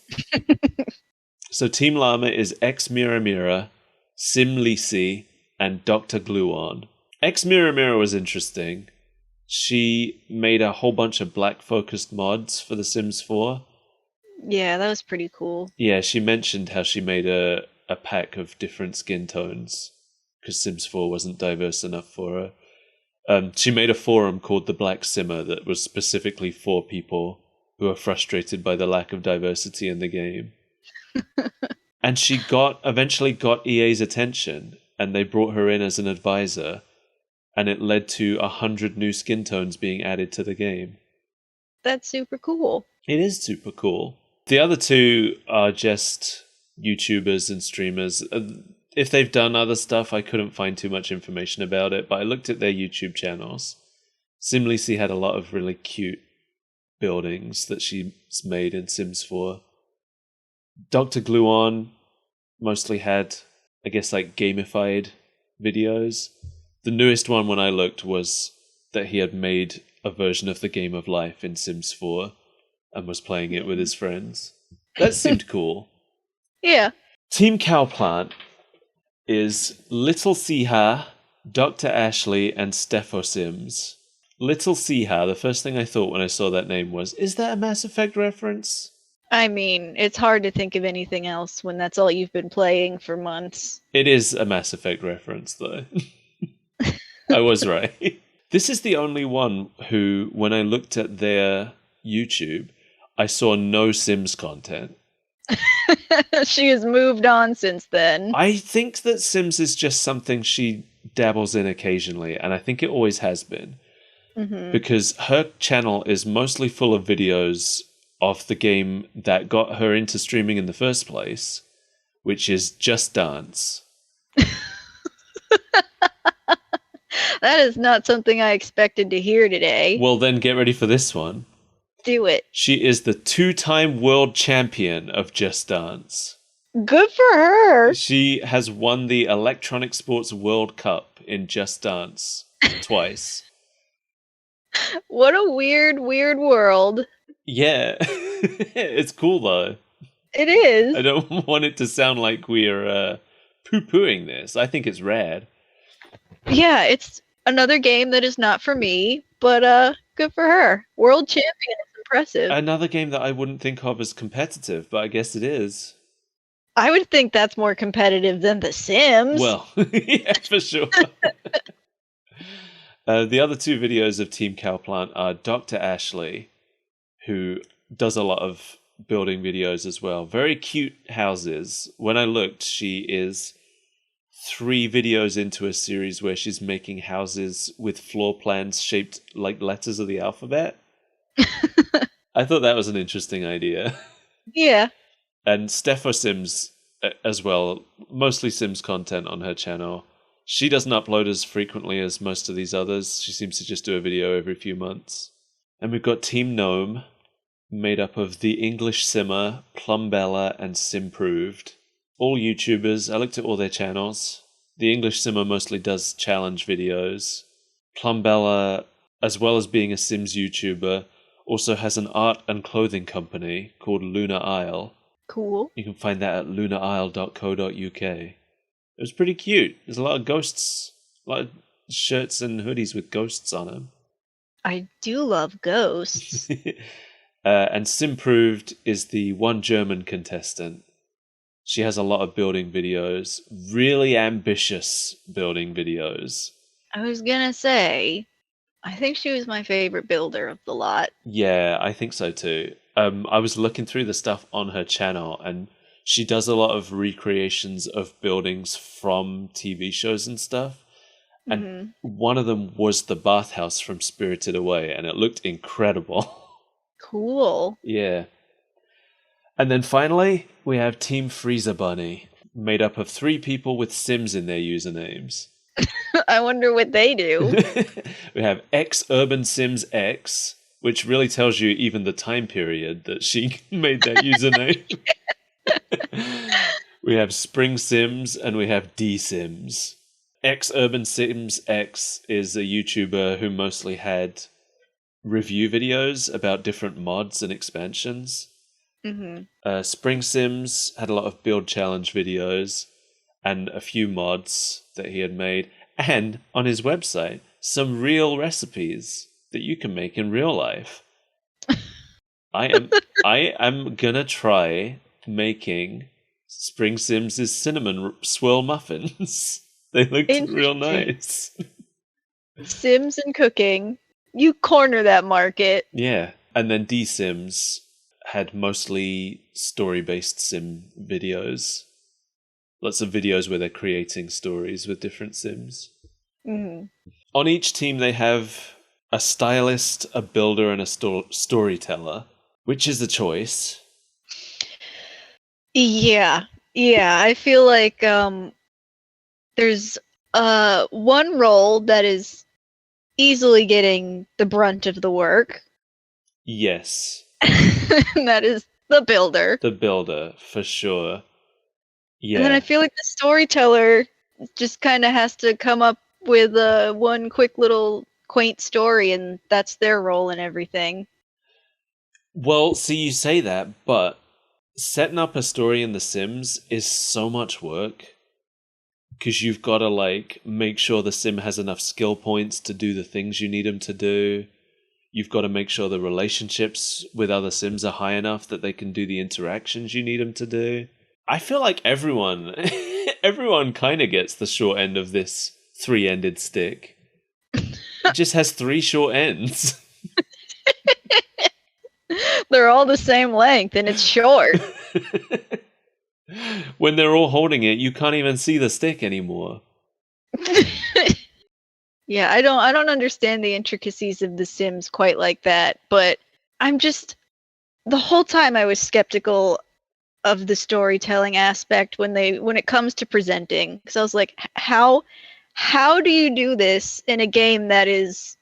So Team Llama is X Mira Mira, Sim Lisi, and Dr. Gluon. X Mira Mira was interesting. She made a whole bunch of black-focused mods for The Sims 4. Yeah, that was pretty cool. Yeah, she mentioned how she made a pack of different skin tones because Sims 4 wasn't diverse enough for her. She made a forum called The Black Simmer that was specifically for people who are frustrated by the lack of diversity in the game. And she eventually got EA's attention, and they brought her in as an advisor, and it led to 100 new skin tones being added to the game. That's super cool. It is super cool. The other 2 are just YouTubers and streamers. If they've done other stuff, I couldn't find too much information about it, but I looked at their YouTube channels. Simlisi had a lot of really cute buildings that she's made in Sims 4. Dr. Gluon mostly had, I guess, like gamified videos. The newest one when I looked was that he had made a version of the Game of Life in Sims 4 and was playing it with his friends. That seemed cool. Yeah. Team Cowplant is Little Siha, Dr. Ashley, and Steffo Sims. Little Siha, the first thing I thought when I saw that name was, is that a Mass Effect reference? I mean, it's hard to think of anything else when that's all you've been playing for months. It is a Mass Effect reference, though. I was right. This is the only one who, when I looked at their YouTube, I saw no Sims content. She has moved on since then. I think that Sims is just something she dabbles in occasionally, and I think it always has been. Mm-hmm. Because her channel is mostly full of videos of the game that got her into streaming in the first place, which is Just Dance. That is not something I expected to hear today. Well, then get ready for this one. Do it. She is the 2-time world champion of Just Dance. Good for her. She has won the Electronic Sports World Cup in Just Dance twice. What a weird, weird world. Yeah. It's cool, though. It is. I don't want it to sound like we're poo-pooing this. I think it's rad. Yeah, it's another game that is not for me, but good for her. World champion is impressive. Another game that I wouldn't think of as competitive, but I guess it is. I would think that's more competitive than The Sims. Well, yeah, for sure. The other 2 videos of Team Cowplant are Dr. Ashley, who does a lot of building videos as well. Very cute houses. When I looked, she is 3 videos into a series where she's making houses with floor plans shaped like letters of the alphabet. I thought that was an interesting idea. Yeah. And Stepho Sims as well, mostly Sims content on her channel. She doesn't upload as frequently as most of these others. She seems to just do a video every few months. And we've got Team Gnome, made up of The English Simmer, Plumbella, and Simproved. All YouTubers. I looked at all their channels. The English Simmer mostly does challenge videos. Plumbella, as well as being a Sims YouTuber, also has an art and clothing company called Luna Isle. Cool. You can find that at lunaisle.co.uk. It was pretty cute. There's a lot of ghosts, a lot of shirts and hoodies with ghosts on them. I do love ghosts. And Simproved is the one German contestant. She has a lot of building videos, really ambitious building videos. I was gonna say, I think she was my favorite builder of the lot. Yeah, I think so too. I was looking through the stuff on her channel, and she does a lot of recreations of buildings from TV shows and stuff. And one of them was the bathhouse from Spirited Away, and it looked incredible. Cool. Yeah. And then finally, we have Team Freezer Bunny, made up of 3 people with Sims in their usernames. I wonder what they do. We have X Urban Sims X, which really tells you even the time period that she made that username. We have Spring Sims and we have D Sims. X Urban Sims X is a YouTuber who mostly had review videos about different mods and expansions. Spring Sims had a lot of build challenge videos and a few mods that he had made, and on his website some real recipes that you can make in real life. I am gonna try making Spring Sims' cinnamon swirl muffins. They looked real nice. Sims and cooking. You corner that market. Yeah. And then D Sims had mostly story-based sim videos. Lots of videos where they're creating stories with different Sims. On each team, they have a stylist, a builder, and a storyteller. Which is the choice? Yeah. I feel like there's one role that is easily getting the brunt of the work. Yes. And that is the builder. The builder, for sure. Yeah. And then I feel like the storyteller just kind of has to come up with one quick little quaint story, and that's their role in everything. Well, see, you say that, but setting up a story in The Sims is so much work. Because you've got to, make sure the Sim has enough skill points to do the things you need him to do. You've got to make sure the relationships with other Sims are high enough that they can do the interactions you need them to do. I feel like everyone kind of gets the short end of this 3-ended stick. It just has 3 short ends. They're all the same length, and it's short. When they're all holding it, you can't even see the stick anymore. Yeah, I don't understand the intricacies of The Sims quite like that, but I'm just the whole time I was skeptical of the storytelling aspect when it comes to presenting, because I was like, how do you do this in a game that is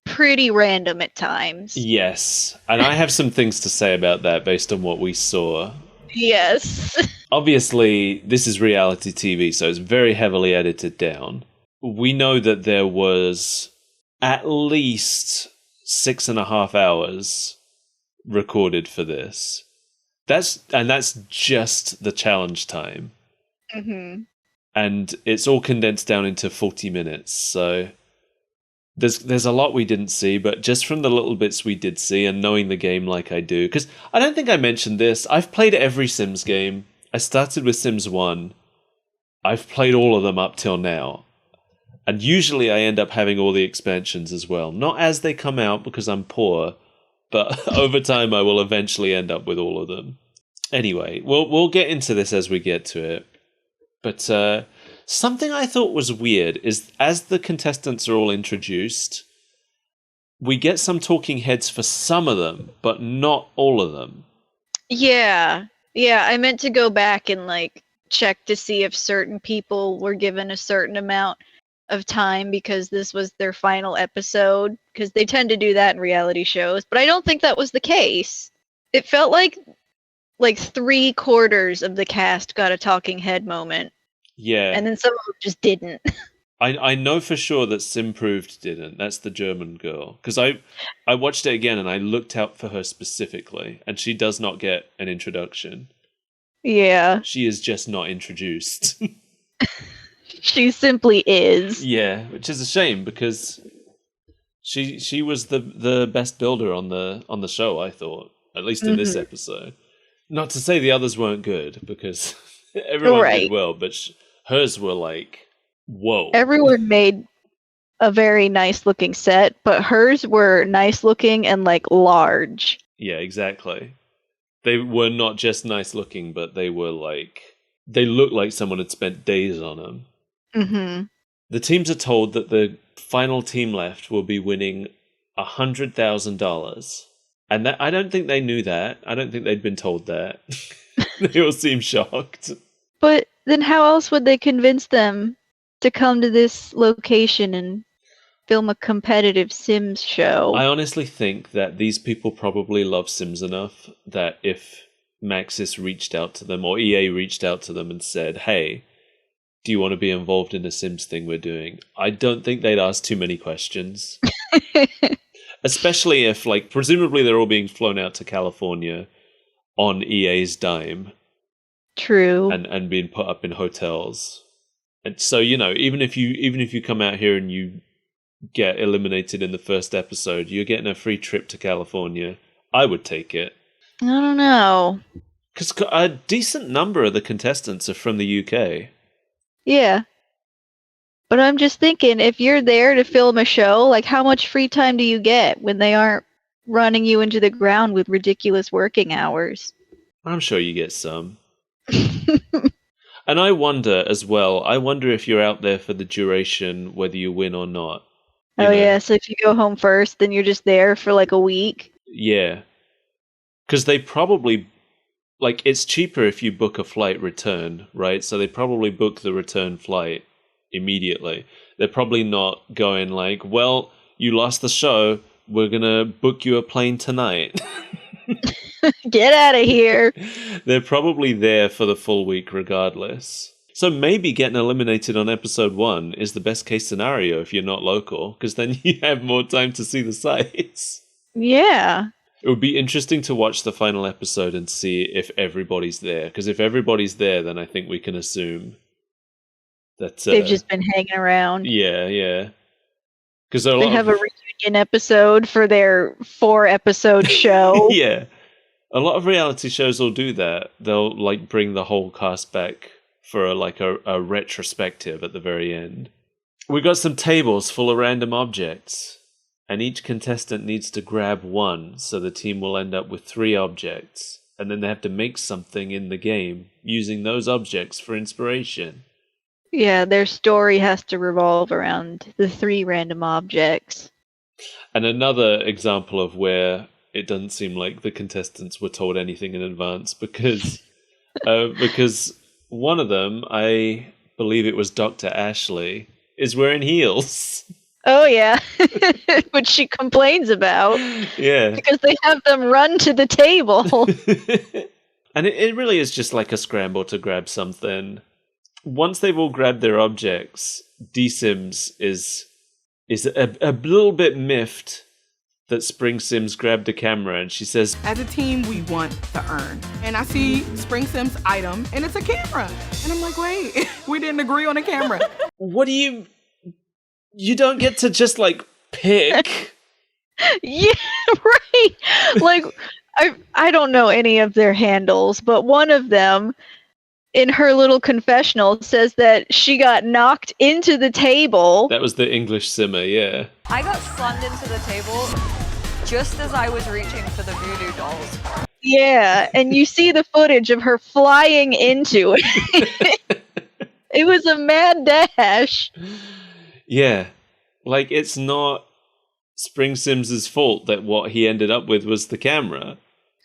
pretty random at times? Yes, and I have some things to say about that based on what we saw. Yes. Obviously, this is reality TV, so it's very heavily edited down. We know that there was at least 6.5 hours recorded for this. That's just the challenge time. And it's all condensed down into 40 minutes, so there's a lot we didn't see, but just from the little bits we did see and knowing the game like I do, because I don't think I mentioned this, I've played every Sims game. I started with Sims 1. I've played all of them up till now. And usually I end up having all the expansions as well. Not as they come out because I'm poor, but over time I will eventually end up with all of them. Anyway, we'll get into this as we get to it. But Something I thought was weird is as the contestants are all introduced, we get some talking heads for some of them, but not all of them. Yeah. Yeah, I meant to go back and like check to see if certain people were given a certain amount of time because this was their final episode, because they tend to do that in reality shows, but I don't think that was the case. It felt like 3/4 of the cast got a talking head moment, Yeah. and then some of them just didn't. I know for sure that Simproved didn't. That's the German girl. Because I watched it again and I looked out for her specifically, and she does not get an introduction. Yeah. She is just not introduced. She simply is. Yeah, which is a shame because she was the best builder on the show, I thought, at least in this episode. Not to say the others weren't good, because everyone did well, but hers were like, whoa. Everyone made a very nice looking set, but hers were nice looking and like large. Yeah, exactly. They were not just nice looking, but they were like, they looked like someone had spent days on them. Mm-hmm. The teams are told that the final team left will be winning $100,000. And that, I don't think they knew that. I don't think they'd been told that. They all seem shocked. But then how else would they convince them to come to this location and film a competitive Sims show? I honestly think that these people probably love Sims enough that if Maxis reached out to them or EA reached out to them and said, hey, do you want to be involved in the Sims thing we're doing? I don't think they'd ask too many questions. Especially if, like, presumably they're all being flown out to California on EA's dime. True. And being put up in hotels. And so, you know, even if you come out here and you get eliminated in the first episode, you're getting a free trip to California. I would take it. I don't know. Because a decent number of the contestants are from the UK. Yeah. But I'm just thinking, if you're there to film a show, like how much free time do you get when they aren't running you into the ground with ridiculous working hours? I'm sure you get some. And I wonder as well, if you're out there for the duration, whether you win or not. Yeah, so if you go home first, then you're just there for like a week? Yeah. Because they probably, like, it's cheaper if you book a flight return, right? So they probably book the return flight immediately. They're probably not going like, well, you lost the show, we're going to book you a plane tonight. Get out of here. They're probably there for the full week regardless. So maybe getting eliminated on episode 1 is the best case scenario if you're not local, because then you have more time to see the sights. Yeah. It would be interesting to watch the final episode and see if everybody's there, because if everybody's there, then I think we can assume that they've just been hanging around. Yeah. Because they have a reunion episode for their 4-episode show. Yeah. A lot of reality shows will do that. They'll like bring the whole cast back for a retrospective at the very end. We got some tables full of random objects, and each contestant needs to grab one, so the team will end up with 3 objects, and then they have to make something in the game using those objects for inspiration. Yeah, their story has to revolve around the 3 random objects. And another example of where it doesn't seem like the contestants were told anything in advance, because one of them, I believe it was Dr. Ashley, is wearing heels. Oh, yeah. Which she complains about. Yeah. Because they have them run to the table. And it really is just like a scramble to grab something. Once they've all grabbed their objects, D-Sims is a little bit miffed that Spring Sims grabbed a camera, and she says, as a team, we want to earn. And I see Spring Sims' item, and it's a camera. And I'm like, wait, we didn't agree on a camera. What do you don't get to just, like, pick? Yeah, right. Like, I don't know any of their handles, but one of them, in her little confessional, says that she got knocked into the table. That was the English simmer, yeah. I got slammed into the table just as I was reaching for the voodoo dolls. Yeah, and you see the footage of her flying into it. It was a mad dash. Yeah. Like, it's not Spring Sims' fault that what he ended up with was the camera.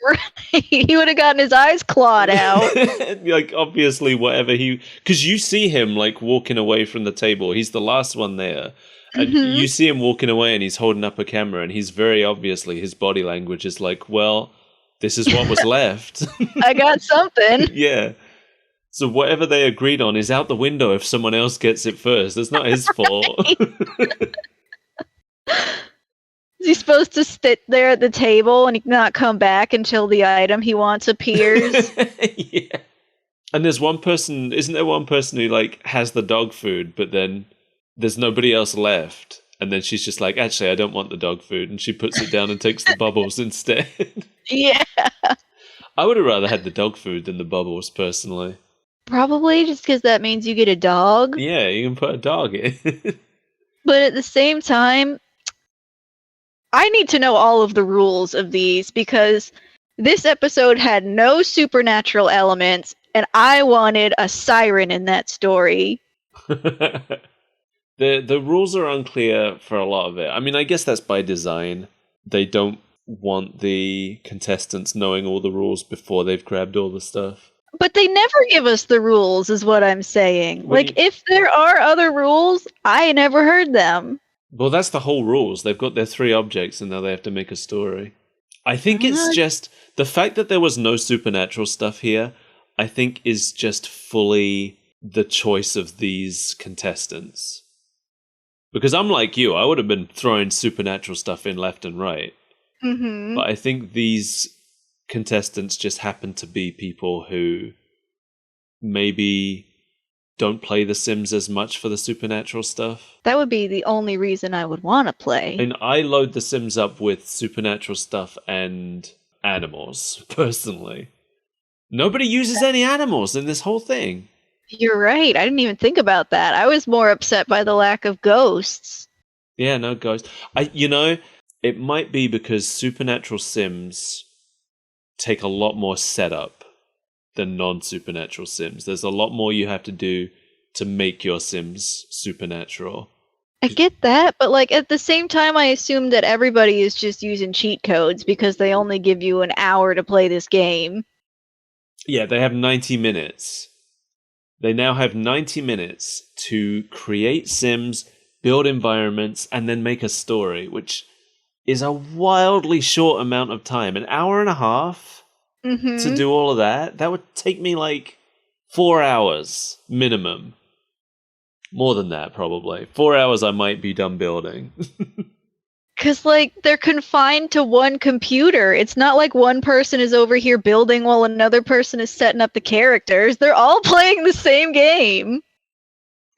Right. He would have gotten his eyes clawed out. Like, obviously, whatever he... Because you see him, like, walking away from the table. He's the last one there. And you see him walking away and he's holding up a camera and he's very obviously, his body language is like, well, this is what was left. I got something. Yeah. So whatever they agreed on is out the window if someone else gets it first. It's not his fault. Is he supposed to sit there at the table and not come back until the item he wants appears? Yeah. And there's one person, isn't there one person who like has the dog food, but then there's nobody else left? And then she's just like, actually, I don't want the dog food. And she puts it down and takes the bubbles instead. Yeah. I would have rather had the dog food than the bubbles, personally. Probably just because that means you get a dog. Yeah, you can put a dog in. But at the same time, I need to know all of the rules of these because this episode had no supernatural elements, and I wanted a siren in that story. The rules are unclear for a lot of it. I mean, I guess that's by design. They don't want the contestants knowing all the rules before they've grabbed all the stuff. But they never give us the rules, is what I'm saying. If there are other rules, I never heard them. Well, that's the whole rules. They've got their 3 objects and now they have to make a story. I think it's just the fact that there was no supernatural stuff here, I think is just fully the choice of these contestants. Because I'm like you, I would have been throwing supernatural stuff in left and right. Mm-hmm. But I think these contestants just happen to be people who maybe don't play The Sims as much for the supernatural stuff. That would be the only reason I would want to play. And I load The Sims up with supernatural stuff and animals, personally. Nobody uses any animals in this whole thing. You're right. I didn't even think about that. I was more upset by the lack of ghosts. Yeah, no ghosts. It might be because supernatural Sims take a lot more setup than non-supernatural Sims. There's a lot more you have to do to make your Sims supernatural. I get that, but at the same time, I assume that everybody is just using cheat codes because they only give you an hour to play this game. Yeah, they have 90 minutes. They now have 90 minutes to create Sims, build environments, and then make a story, which is a wildly short amount of time. An hour and a half to do all of that? That would take me 4 hours minimum. More than that, probably. 4 hours I might be done building. Because, they're confined to one computer. It's not like one person is over here building while another person is setting up the characters. They're all playing the same game.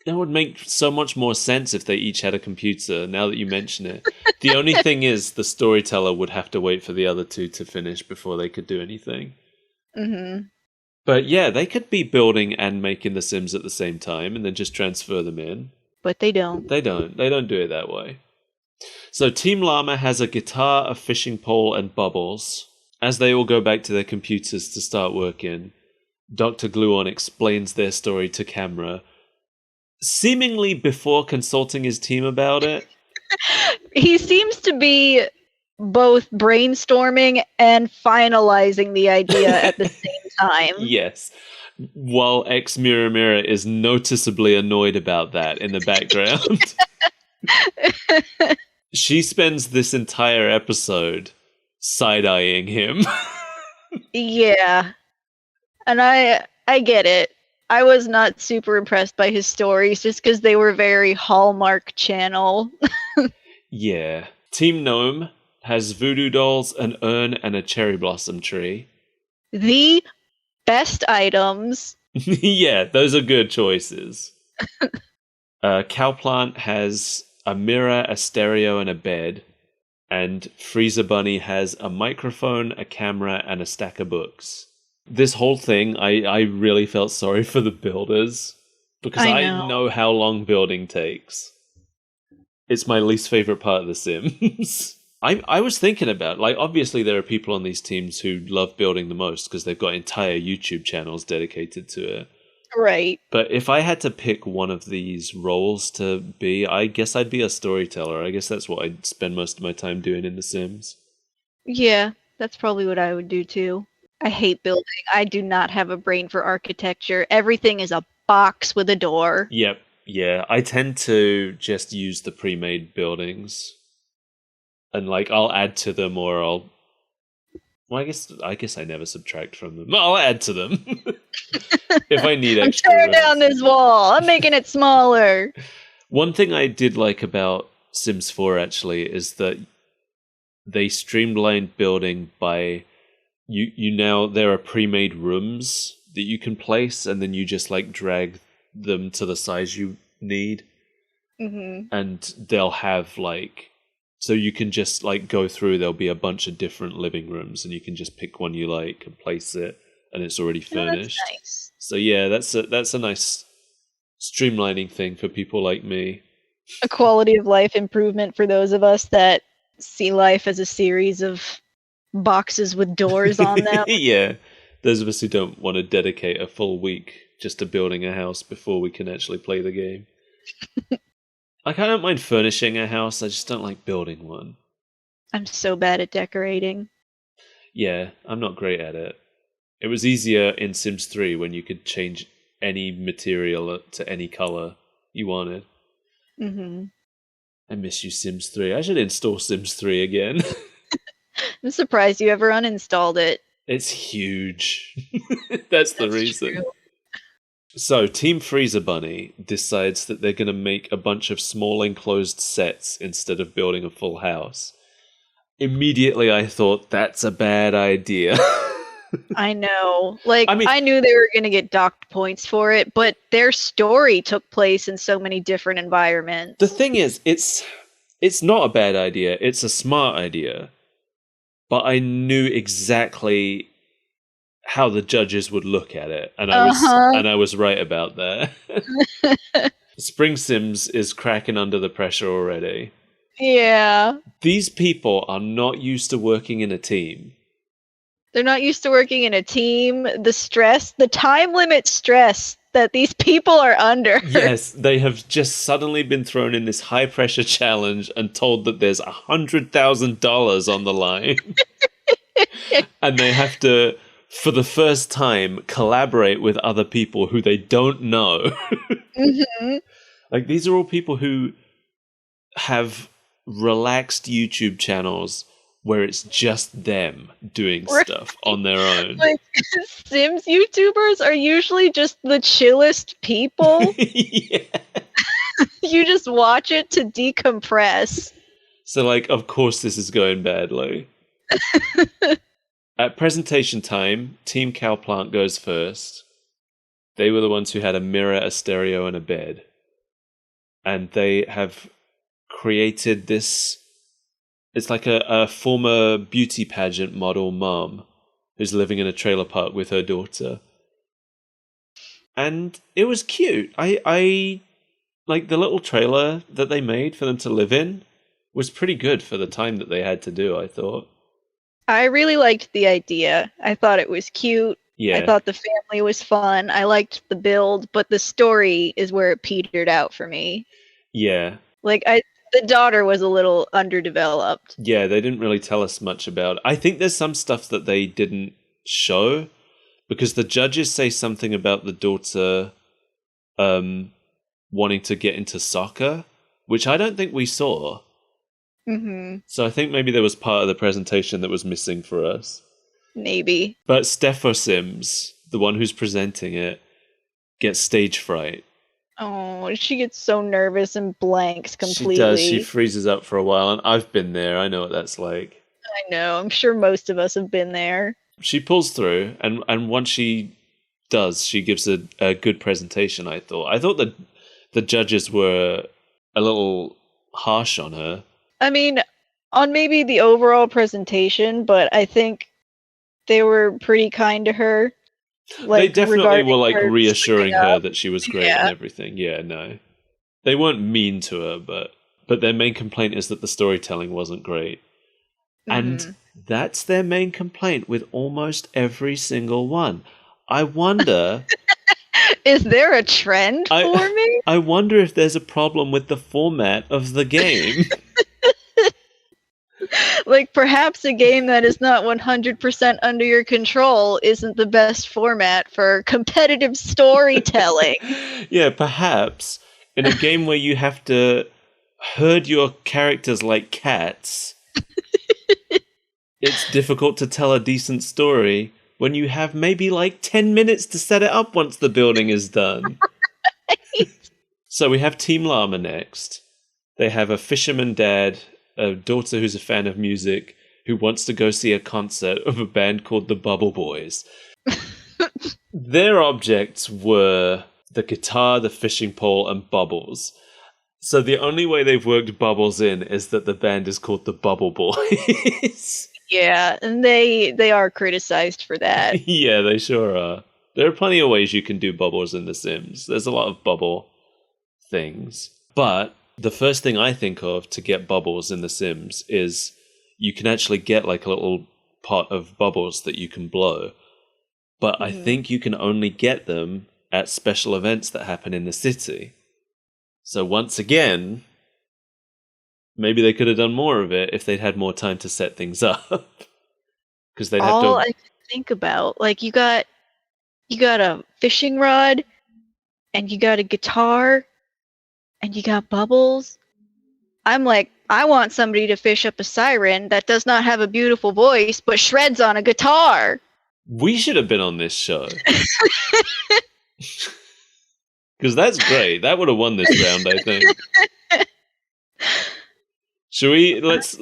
That would make so much more sense if they each had a computer, now that you mention it. The only thing is, the storyteller would have to wait for the other two to finish before they could do anything. Mm-hmm. But yeah, they could be building and making the Sims at the same time and then just transfer them in. But they don't. They don't do it that way. So Team Llama has a guitar, a fishing pole, and bubbles. As they all go back to their computers to start working, Dr. Gluon explains their story to camera, seemingly before consulting his team about it. He seems to be both brainstorming and finalizing the idea at the same time. Yes. While X Mirror Mirror is noticeably annoyed about that in the background. She spends this entire episode side-eyeing him. Yeah. And I get it. I was not super impressed by his stories just because they were very Hallmark Channel. Yeah. Team Gnome has voodoo dolls, an urn, and a cherry blossom tree. The best items. Yeah, those are good choices. Cowplant has a mirror, a stereo, and a bed. And Freezer Bunny has a microphone, a camera, and a stack of books. This whole thing, I really felt sorry for the builders. Because I know how long building takes. It's my least favorite part of The Sims. I was thinking about, obviously there are people on these teams who love building the most because they've got entire YouTube channels dedicated to it. Right. But if I had to pick one of these roles to be, I guess I'd be a storyteller. I guess that's what I'd spend most of my time doing in The Sims. Yeah, that's probably what I would do too. I hate building. I do not have a brain for architecture. Everything is a box with a door. Yep. Yeah, I tend to just use the pre-made buildings. And like I'll add to them or I'll Well, I guess I never subtract from them. I'll add to them. If I need I'm extra. tearing down this wall. I'm making it smaller. One thing I did like about Sims 4 actually is that they streamlined building by you now there are pre-made rooms that you can place and then you just like drag them to the size you need. Mm-hmm. And they'll have like so you can just like go through, there'll be a bunch of different living rooms and you can just pick one you like and place it and it's already furnished. Oh, that's nice. So yeah, that's a nice streamlining thing for people like me. A quality of life improvement for those of us that see life as a series of boxes with doors on them. Yeah. Those of us who don't want to dedicate a full week just to building a house before we can actually play the game. Like, I don't mind furnishing a house, I just don't like building one. I'm so bad at decorating. Yeah, I'm not great at it. It was easier in Sims 3 when you could change any material to any color you wanted. Mm-hmm. I miss you, Sims 3. I should install Sims 3 again. I'm surprised you ever uninstalled it. It's huge. That's the reason. True. So, Team Freezer Bunny decides that they're going to make a bunch of small enclosed sets instead of building a full house. Immediately, I thought, that's a bad idea. I know. Like, I mean- I knew they were going to get docked points for it, but their story took place in so many different environments. The thing is, it's not a bad idea. It's a smart idea. But I knew exactly how the judges would look at it, and I was right about that. Spring Sims is cracking under the pressure already. Yeah. These people are not used to working in a team. They're not used to working in a team. The stress, the time limit stress that these people are under. Yes, they have just suddenly been thrown in this high pressure challenge and told that there's $100,000 on the line. And they have to, for the first time, collaborate with other people who they don't know. Mm-hmm. Like, these are all people who have relaxed YouTube channels where it's just them doing stuff on their own. Like, Sims YouTubers are usually just the chillest people. Yeah. You just watch it to decompress. So, like, of course this is going badly. At presentation time, Team Cowplant goes first. They were the ones who had a mirror, a stereo, and a bed. And they have created this... It's like a former beauty pageant model mom who's living in a trailer park with her daughter. And it was cute. I like the little trailer that they made for them to live in was pretty good for the time that they had to do, I thought. I really liked the idea. I thought it was cute. Yeah. I thought the family was fun. I liked the build, but the story is where it petered out for me. Yeah. Like, the daughter was a little underdeveloped. Yeah, they didn't really tell us much about it. I think there's some stuff that they didn't show because the judges say something about the daughter wanting to get into soccer, which I don't think we saw. Mm-hmm. So I think maybe there was part of the presentation that was missing for us. Maybe. But Stepho Sims, the one who's presenting it, gets stage fright. Oh, she gets so nervous and blanks completely. She does. She freezes up for a while, and I've been there. I know what that's like. I know. I'm sure most of us have been there. She pulls through, and once she does, she gives a good presentation, I thought that the judges were a little harsh on her. I mean, on maybe the overall presentation, but I think they were pretty kind to her. Like, they definitely were like reassuring her up. that she was great and everything. Yeah, no. They weren't mean to her, but their main complaint is that the storytelling wasn't great. And that's their main complaint with almost every single one. I wonder Is there a trend for me? I wonder if there's a problem with the format of the game. Like, perhaps a game that is not 100% under your control isn't the best format for competitive storytelling. Yeah, perhaps. In a game where you have to herd your characters like cats, it's difficult to tell a decent story when you have maybe like 10 minutes to set it up once the building is done. Right. So we have Team Llama next. They have a fisherman dad, a daughter who's a fan of music, who wants to go see a concert of a band called the Bubble Boys. Their objects were the guitar, the fishing pole, and bubbles. So the only way they've worked bubbles in is that the band is called the Bubble Boys. Yeah, and they are criticized for that. Yeah, they sure are. There are plenty of ways you can do bubbles in The Sims. There's a lot of bubble things. But the first thing I think of to get bubbles in The Sims is you can actually get like a little pot of bubbles that you can blow. But I think you can only get them at special events that happen in the city. So once again, maybe they could have done more of it if they'd had more time to set things up. Because they'd have to. All I can think about, like, you got a fishing rod, and you got a guitar, and you got bubbles. I'm like, I want somebody to fish up a siren that does not have a beautiful voice, but shreds on a guitar. We should have been on this show. Because that's great. That would have won this round, I think. Should we? Let's.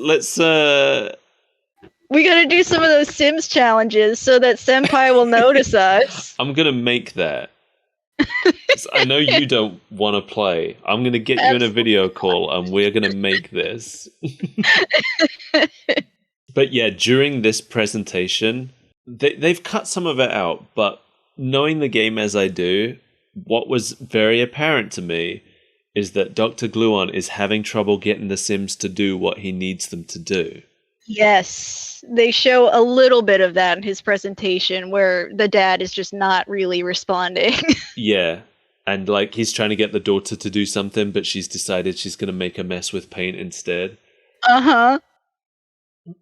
We gotta do some of those Sims challenges so that Senpai will notice us. I'm gonna make that. I know you don't want to play. I'm gonna get you in a video call and we're gonna make this. But yeah, during this presentation, they've cut some of it out, but knowing the game as I do, what was very apparent to me is that Dr. Gluon is having trouble getting the Sims to do what he needs them to do. Yes, they show a little bit of that in his presentation where the dad is just not really responding. Yeah, and like he's trying to get the daughter to do something, but she's decided she's going to make a mess with paint instead. Uh-huh.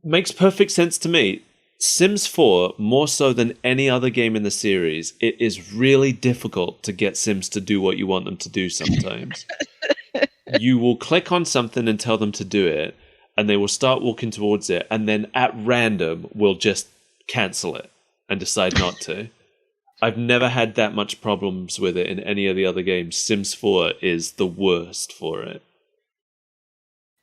Makes perfect sense to me. Sims 4, more so than any other game in the series, it is really difficult to get Sims to do what you want them to do sometimes. You will click on something and tell them to do it, and they will start walking towards it, and then at random will just cancel it and decide not to. I've never had that much problems with it in any of the other games. Sims 4 is the worst for it.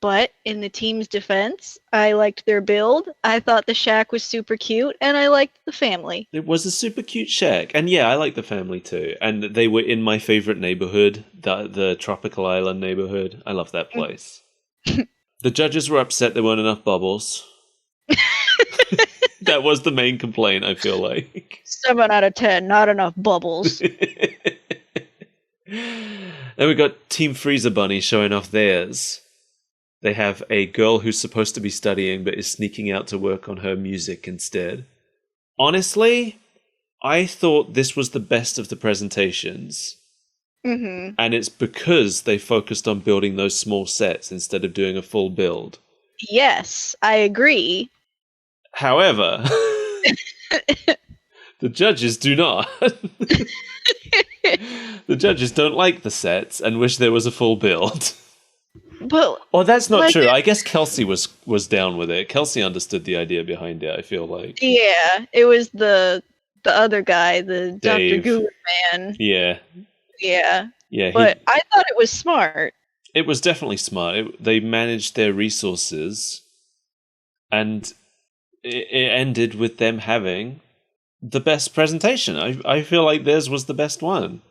But in the team's defense, I liked their build, I thought the shack was super cute, and I liked the family. It was a super cute shack, and yeah, I like the family too. And they were in my favorite neighborhood, the Tropical Island neighborhood. I love that place. The judges were upset there weren't enough bubbles. That was the main complaint, I feel like. 7 out of 10, not enough bubbles. Then we got Team Freezer Bunny showing off theirs. They have a girl who's supposed to be studying but is sneaking out to work on her music instead. Honestly, I thought this was the best of the presentations. Mm-hmm. And it's because they focused on building those small sets instead of doing a full build. Yes, I agree. However, the judges do not. The judges don't like the sets and wish there was a full build. But well, that's not true. I guess Kelsey was down with it. Kelsey understood the idea behind it, I feel like. Yeah, it was the other guy, the Dave. Dr. Guru man. Yeah. Yeah. Yeah. But I thought it was smart. It was definitely smart. They managed their resources, and it ended with them having the best presentation. I feel like theirs was the best one.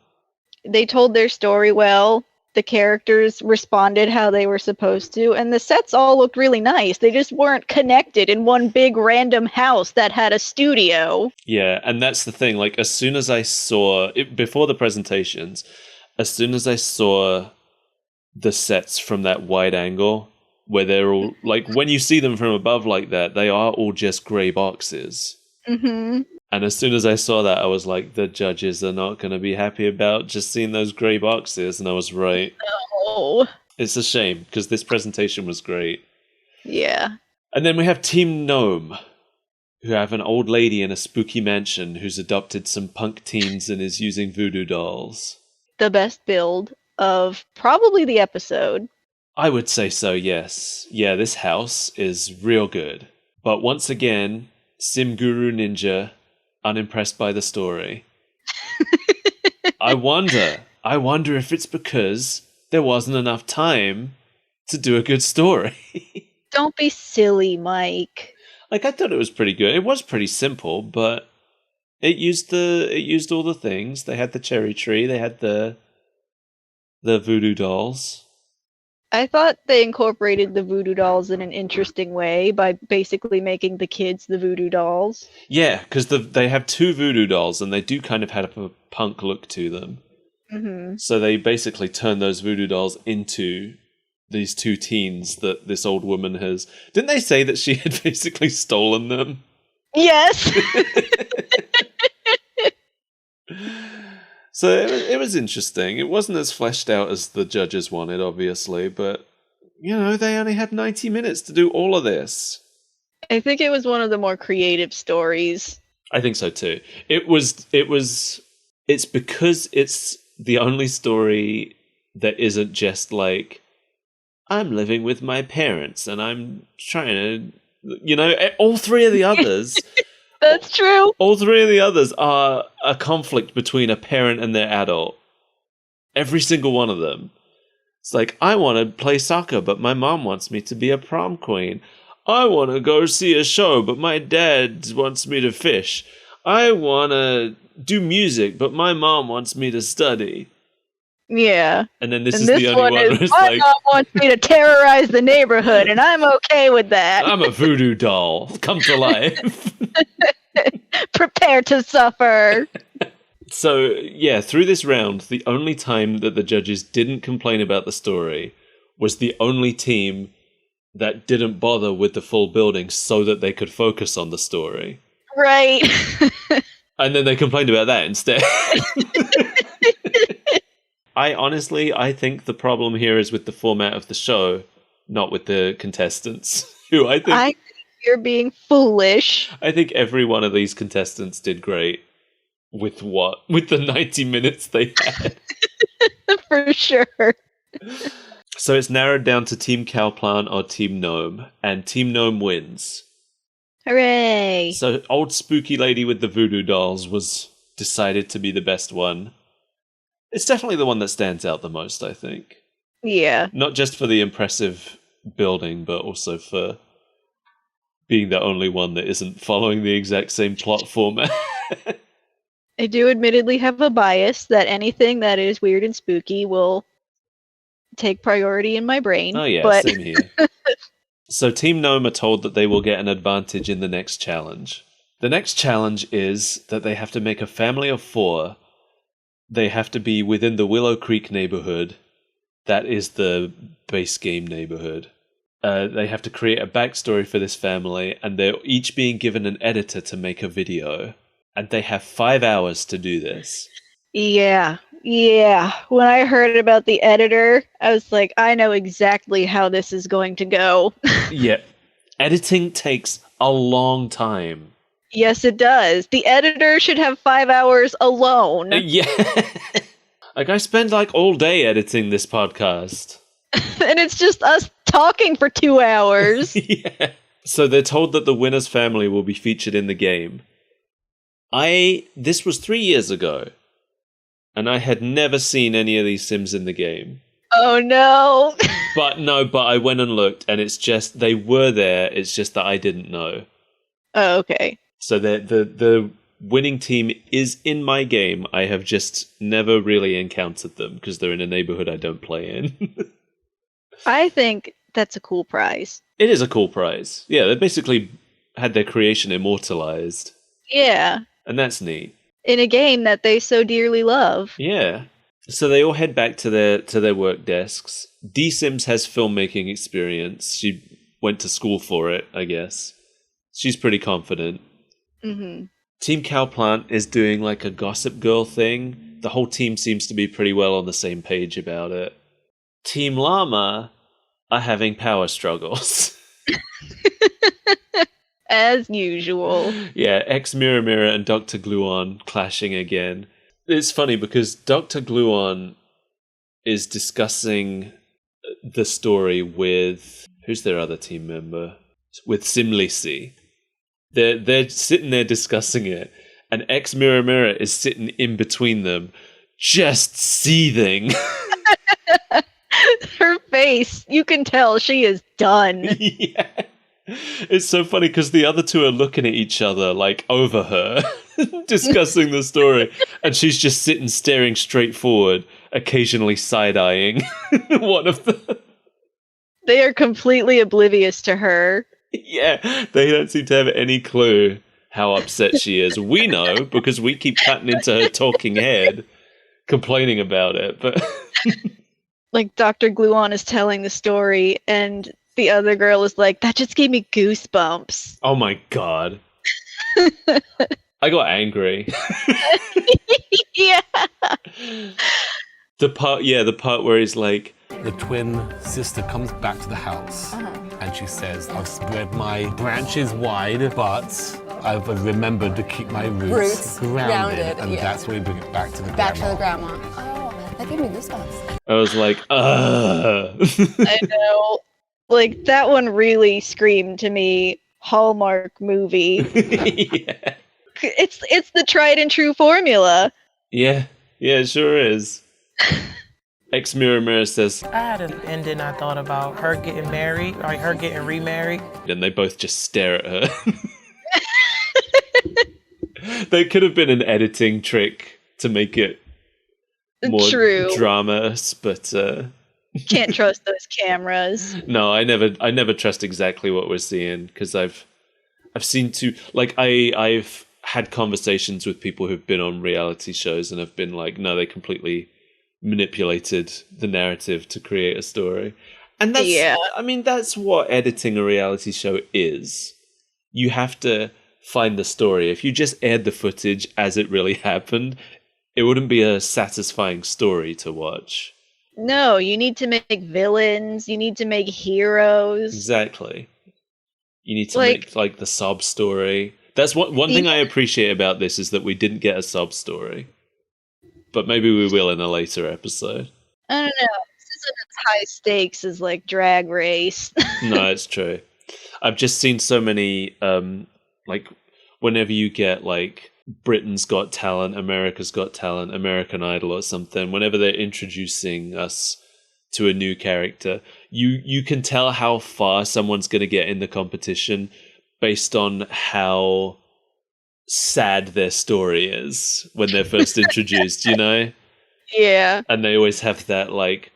They told their story well. The characters responded how they were supposed to, and the sets all looked really nice. They just weren't connected in one big random house that had a studio. Yeah, and that's the thing. Like, as soon as I saw it, before the presentations, as soon as I saw the sets from that wide angle, where they're all, like, when you see them from above like that, they are all just grey boxes. Mm-hmm. And as soon as I saw that, I was like, the judges are not going to be happy about just seeing those grey boxes. And I was right. Oh. It's a shame, because this presentation was great. Yeah. And then we have Team Gnome, who have an old lady in a spooky mansion who's adopted some punk teens and is using voodoo dolls. The best build of probably the episode. I would say so, yes. Yeah, this house is real good. But once again, Sim Guru Ninja, unimpressed by the story. I wonder if it's because there wasn't enough time to do a good story. Don't be silly, Mike. Like, I thought it was pretty good. It was pretty simple, but it used all the things. They had the cherry tree, they had the voodoo dolls. I thought they incorporated the voodoo dolls in an interesting way by basically making the kids the voodoo dolls. Yeah, because they have two voodoo dolls, and they do kind of have a punk look to them. Mm-hmm. So they basically turn those voodoo dolls into these two teens that this old woman has... Didn't they say that she had basically stolen them? Yes! So it was interesting. It wasn't as fleshed out as the judges wanted, obviously, but, you know, they only had 90 minutes to do all of this. I think it was one of the more creative stories. I think so too. It's because it's the only story that isn't just like, I'm living with my parents and I'm trying to, you know, all three of the others... That's true. All three of the others are a conflict between a parent and their adult. Every single one of them. It's like, I want to play soccer, but my mom wants me to be a prom queen. I want to go see a show, but my dad wants me to fish. I want to do music, but my mom wants me to study. Yeah. And then this is the only one where it's my like... mom wants me to terrorize the neighborhood, and I'm okay with that. I'm a voodoo doll. Come to life. Prepare to suffer. So, yeah, through this round, the only time that the judges didn't complain about the story was the only team that didn't bother with the full building so that they could focus on the story. Right. And then they complained about that instead. I think the problem here is with the format of the show, not with the contestants, who I think you're being foolish. I think every one of these contestants did great with the 90 minutes they had. For sure. So it's narrowed down to Team Cowplant or Team Gnome, and Team Gnome wins. Hooray! So old spooky lady with the voodoo dolls was decided to be the best one. It's definitely the one that stands out the most, I think. Yeah. Not just for the impressive building, but also for being the only one that isn't following the exact same plot format. I do admittedly have a bias that anything that is weird and spooky will take priority in my brain. Oh yeah, but... same here. So Team Gnome are told that they will get an advantage in the next challenge. The next challenge is that they have to make a family of 4. They have to be within the Willow Creek neighborhood. That is the base game neighborhood. They have to create a backstory for this family, and they're each being given an editor to make a video. And they have 5 hours to do this. Yeah. When I heard about the editor, I was like, I know exactly how this is going to go. Yeah. Editing takes a long time. Yes, it does. The editor should have 5 hours alone. Yeah. Like, I spend like all day editing this podcast. And it's just us talking for 2 hours. Yeah. So they're told that the winner's family will be featured in the game. This was 3 years ago, and I had never seen any of these Sims in the game. Oh no. But I went and looked, and it's just, they were there, it's just that I didn't know. Oh, okay. So the winning team is in my game. I have just never really encountered them, because they're in a neighborhood I don't play in. I think that's a cool prize. It is a cool prize. Yeah, they basically had their creation immortalized. Yeah. And that's neat. In a game that they so dearly love. Yeah. So they all head back to their work desks. D-Sims has filmmaking experience. She went to school for it, I guess. She's pretty confident. Mm-hmm. Team Cowplant is doing like a Gossip Girl thing. The whole team seems to be pretty well on the same page about it. Team Llama are having power struggles. As usual. Yeah, ex Mirror Mirror and Dr. Gluon clashing again. It's funny because Dr. Gluon is discussing the story with... Who's their other team member? With Simlisi. They're sitting there discussing it, and ex Mirror Mirror is sitting in between them, just seething. Her face, you can tell she is done. Yeah. It's so funny because the other two are looking at each other, like, over her, discussing the story. And she's just sitting staring straight forward, occasionally side-eyeing one of them. They are completely oblivious to her. Yeah, they don't seem to have any clue how upset she is. We know, because we keep cutting into her talking head, complaining about it. But like, Dr. Gluon is telling the story, and the other girl is like, that just gave me goosebumps. Oh my god. I got angry. Yeah. The part where he's like... The twin sister comes back to the house and she says, I've spread my branches wide, but I've remembered to keep my roots grounded. And that's where we bring it back to the grandma. Back to the grandma. Oh, that gave me goosebumps. I was like, I know. Like, that one really screamed to me, Hallmark movie. Yeah. It's the tried and true formula. Yeah, it sure is. Ex Mirror Mirror says, I had an ending I thought about, her getting married, like her getting remarried. And they both just stare at her. There could have been an editing trick to make it more dramas, but can't trust those cameras. No, I never trust exactly what we're seeing, because I've seen I've had conversations with people who've been on reality shows and have been like, no, they completely manipulated the narrative to create a story. And that's what editing a reality show is. You have to find the story. If you just aired the footage as it really happened, it wouldn't be a satisfying story to watch. No, you need to make villains, you need to make heroes. Exactly. You need to make like the sob story. That's one thing I appreciate about this, is that we didn't get a sob story. But maybe we will in a later episode. I don't know. This isn't as high stakes as like Drag Race. No, it's true. I've just seen so many, like, whenever you get like Britain's Got Talent, America's Got Talent, American Idol or something, whenever they're introducing us to a new character, you can tell how far someone's going to get in the competition based on how sad their story is when they're first introduced, you know? Yeah. And they always have that like,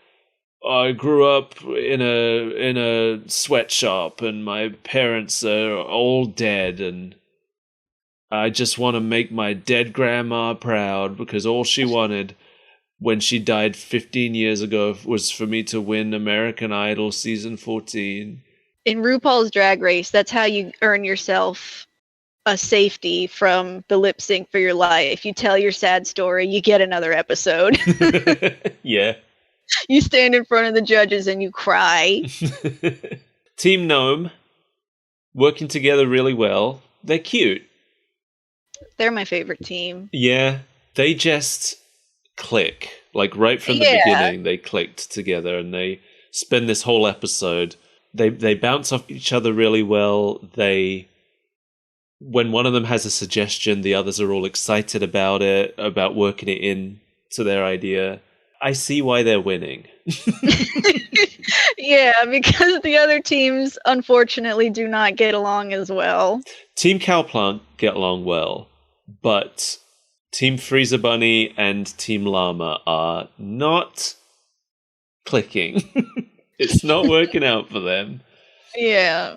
I grew up in a sweatshop and my parents are all dead and I just want to make my dead grandma proud because all she wanted when she died 15 years ago was for me to win American Idol season 14. In RuPaul's Drag Race, that's how you earn yourself a safety from the lip sync for your life. You tell your sad story, you get another episode. Yeah. You stand in front of the judges and you cry. Team Gnome, working together really well. They're cute. They're my favorite team. Yeah. They just click. Like right from the beginning, they clicked together and they spend this whole episode. They bounce off each other really well. When one of them has a suggestion, the others are all excited about it, about working it in to their idea. I see why they're winning. Yeah, because the other teams, unfortunately, do not get along as well. Team Cowplant get along well, but Team Freezer Bunny and Team Llama are not clicking. It's not working out for them. Yeah.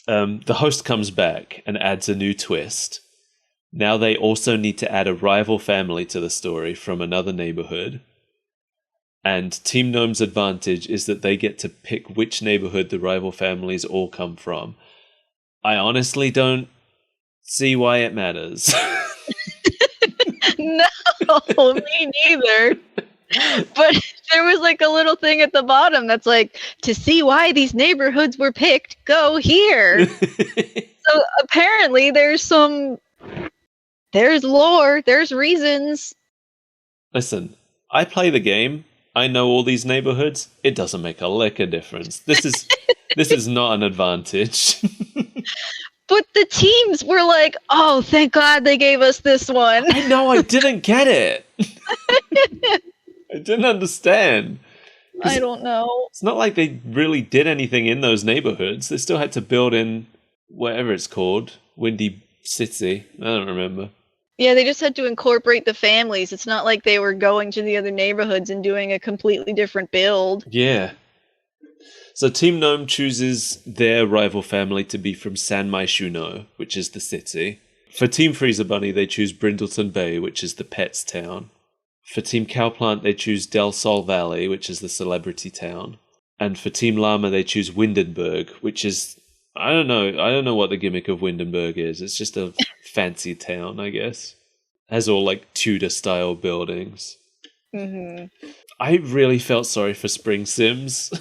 The host comes back and adds a new twist. Now they also need to add a rival family to the story from another neighborhood. And Team Gnome's advantage is that they get to pick which neighborhood the rival families all come from. I honestly don't see why it matters. No, me neither. But there was like a little thing at the bottom that's like, to see why these neighborhoods were picked, go here. So apparently there's lore, there's reasons. Listen, I play the game. I know all these neighborhoods. It doesn't make a lick of difference. This is not an advantage. But the teams were like, oh, thank God they gave us this one. I know, I didn't get it. I didn't understand. I don't know. It's not like they really did anything in those neighborhoods. They still had to build in whatever it's called. Windy City. I don't remember. Yeah, they just had to incorporate the families. It's not like they were going to the other neighborhoods and doing a completely different build. Yeah. So Team Gnome chooses their rival family to be from San Myshuno, which is the city. For Team Freezer Bunny, they choose Brindleton Bay, which is the pets town. For Team Cowplant, they choose Del Sol Valley, which is the celebrity town. And for Team Llama, they choose Windenburg, which is... I don't know what the gimmick of Windenburg is. It's just a fancy town, I guess. Has all like Tudor-style buildings. Mm-hmm. I really felt sorry for Spring Sims.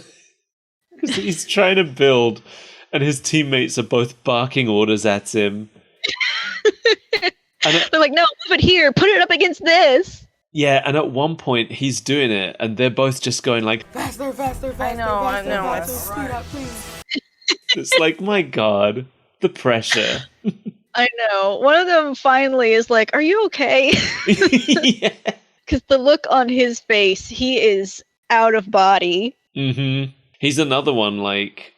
Because he's trying to build, and his teammates are both barking orders at him. They're like, no, move it here, put it up against this. Yeah, and at one point, he's doing it, and they're both just going like... Faster, faster, faster, I know. faster, speed up, please. It's like, my God, the pressure. I know. One of them finally is like, are you okay? Yeah. Because the look on his face, he is out of body. Mm-hmm. He's another one, like,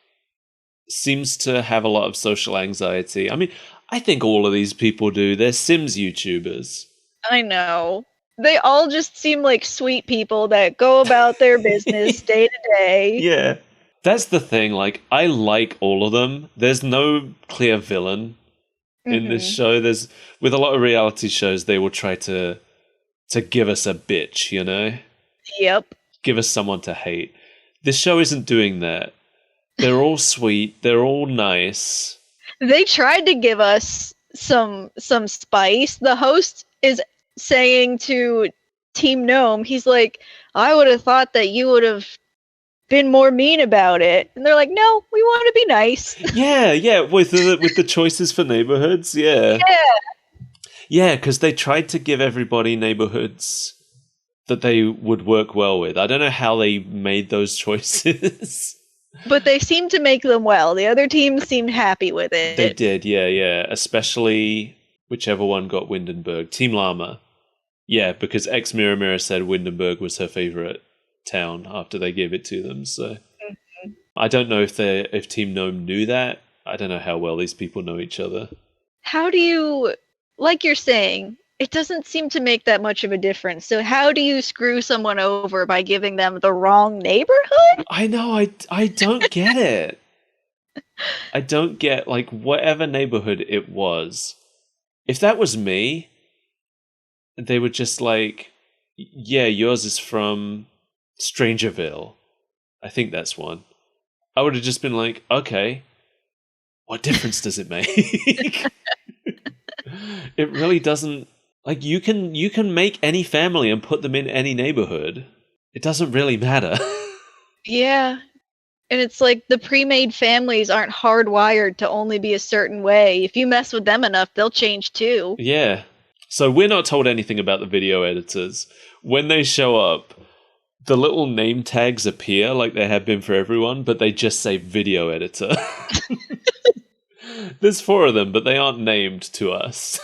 seems to have a lot of social anxiety. I mean, I think all of these people do. They're Sims YouTubers. I know. They all just seem like sweet people that go about their business day to day. Yeah. That's the thing, like, I like all of them. There's no clear villain in this show. There's, with a lot of reality shows, they will try to give us a bitch, you know? Yep. Give us someone to hate. This show isn't doing that. They're all sweet. They're all nice. They tried to give us some spice. The host is saying to Team Gnome, he's like, I would have thought that you would have been more mean about it. And they're like, no, we want to be nice. Yeah, with the choices for neighborhoods, yeah. Yeah, because they tried to give everybody neighborhoods that they would work well with. I don't know how they made those choices. But they seemed to make them well. The other teams seemed happy with it. They did, yeah. Especially whichever one got Windenburg. Team Llama. Yeah, because ex Mira Mira said Windenburg was her favorite town after they gave it to them. So I don't know if Team Gnome knew that. I don't know how well these people know each other. How do you, like you're saying, it doesn't seem to make that much of a difference. So how do you screw someone over by giving them the wrong neighborhood? I know, I don't get it. I don't get, like, whatever neighborhood it was. If that was me, they were just like, yeah, yours is from Strangerville. I think that's one. I would have just been like, okay, what difference does it make? It really doesn't. Like, you can make any family and put them in any neighborhood. It doesn't really matter. Yeah. And it's like the pre-made families aren't hardwired to only be a certain way. If you mess with them enough, they'll change too. Yeah. So we're not told anything about the video editors. When they show up, the little name tags appear like they have been for everyone, but they just say video editor. There's 4 of them, but they aren't named to us.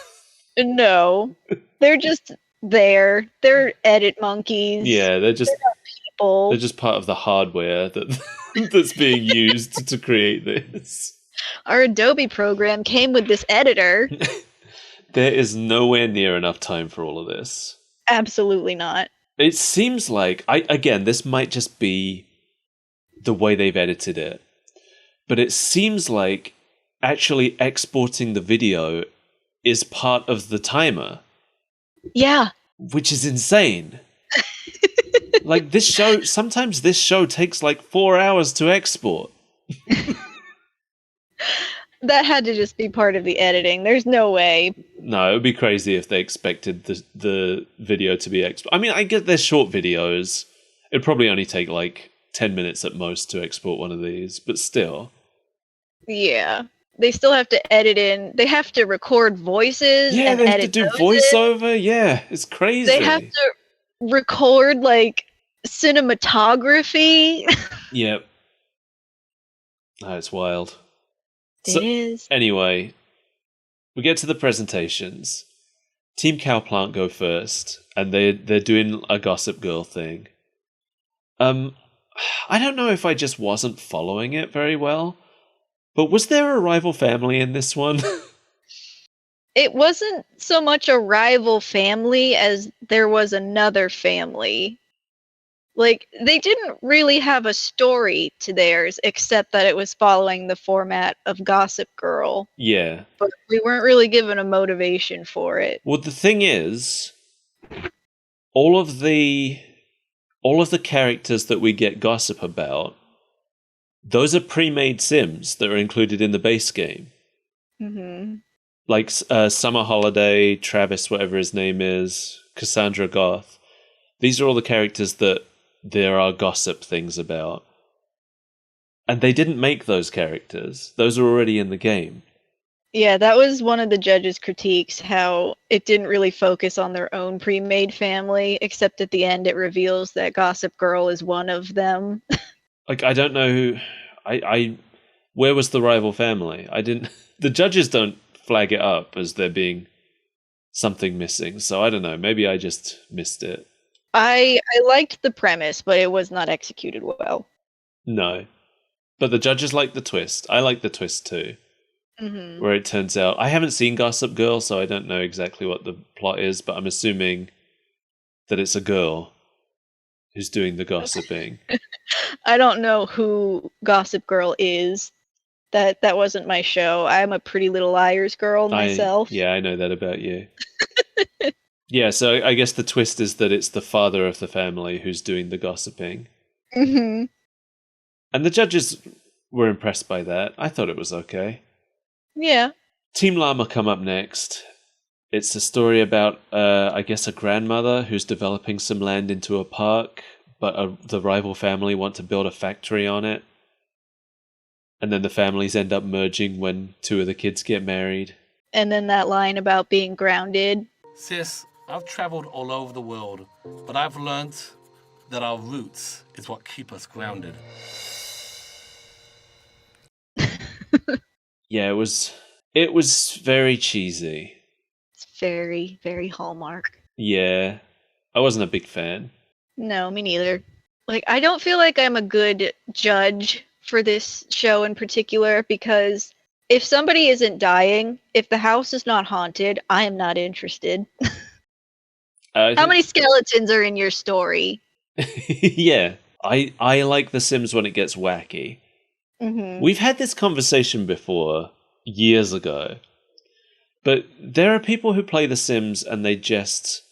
No. They're just there. They're edit monkeys. Yeah, they're not people. They're just part of the hardware that's being used to create this. Our Adobe program came with this editor. There is nowhere near enough time for all of this. Absolutely not. It seems like, again, this might just be the way they've edited it, but it seems like actually exporting the video is part of the timer. Yeah. Which is insane. Like, sometimes this show takes like 4 hours to export. That had to just be part of the editing. There's no way. No, it would be crazy if they expected the video to be I mean, I get they're short videos. It'd probably only take like 10 minutes at most to export one of these, but still. Yeah. They still have to edit in. They have to record voices Yeah, and they have edit to do those voiceover. Yeah, it's crazy. They have to record like cinematography. Yep. Oh, it's wild. It is. Anyway, we get to the presentations. Team Cowplant go first, and they're doing a Gossip Girl thing. I don't know if I just wasn't following it very well, but was there a rival family in this one? It wasn't so much a rival family as there was another family. Like, they didn't really have a story to theirs, except that it was following the format of Gossip Girl. Yeah. But we weren't really given a motivation for it. Well, the thing is, all of the characters that we get gossip about, those are pre-made Sims that are included in the base game. Mm-hmm. Like Summer Holiday, Travis, whatever his name is, Cassandra Goth. These are all the characters that there are gossip things about. And they didn't make those characters. Those are already in the game. Yeah, that was one of the judges' critiques, how it didn't really focus on their own pre-made family, except at the end it reveals that Gossip Girl is one of them. Like, I don't know who... where was the rival family? The judges don't flag it up as there being something missing, so I don't know. Maybe I just missed it. I liked the premise, but it was not executed well. No. But the judges like the twist. I like the twist too. Mm-hmm. Where it turns out... I haven't seen Gossip Girl, so I don't know exactly what the plot is, but I'm assuming that it's a girl who's doing the gossiping. I don't know who Gossip Girl is. That wasn't my show. I'm a Pretty Little Liars girl myself. Yeah, I know that about you. Yeah, so I guess the twist is that it's the father of the family who's doing the gossiping. Mm-hmm. And the judges were impressed by that. I thought it was okay. Yeah. Team Llama come up next. It's a story about, I guess, a grandmother who's developing some land into a park, but the rival family want to build a factory on it. And then the families end up merging when two of the kids get married. And then that line about being grounded. Sis, I've traveled all over the world, but I've learnt that our roots is what keep us grounded. Yeah, it was very cheesy. It's very, very Hallmark. Yeah, I wasn't a big fan. No, me neither. Like, I don't feel like I'm a good judge for this show in particular, because if somebody isn't dying, if the house is not haunted, I am not interested. How many skeletons are in your story? Yeah, I like The Sims when it gets wacky. Mm-hmm. We've had this conversation before, years ago. But there are people who play The Sims and they just,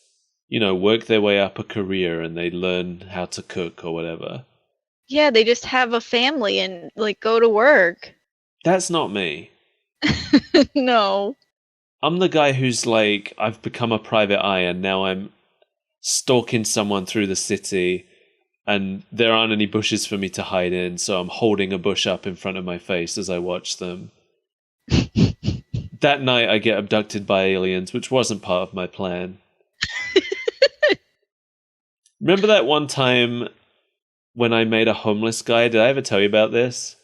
work their way up a career and they learn how to cook or whatever. Yeah, they just have a family and, go to work. That's not me. No. I'm the guy who's I've become a private eye and now I'm stalking someone through the city and there aren't any bushes for me to hide in, so I'm holding a bush up in front of my face as I watch them. That night I get abducted by aliens, which wasn't part of my plan. Remember that one time when I made a homeless guy? Did I ever tell you about this?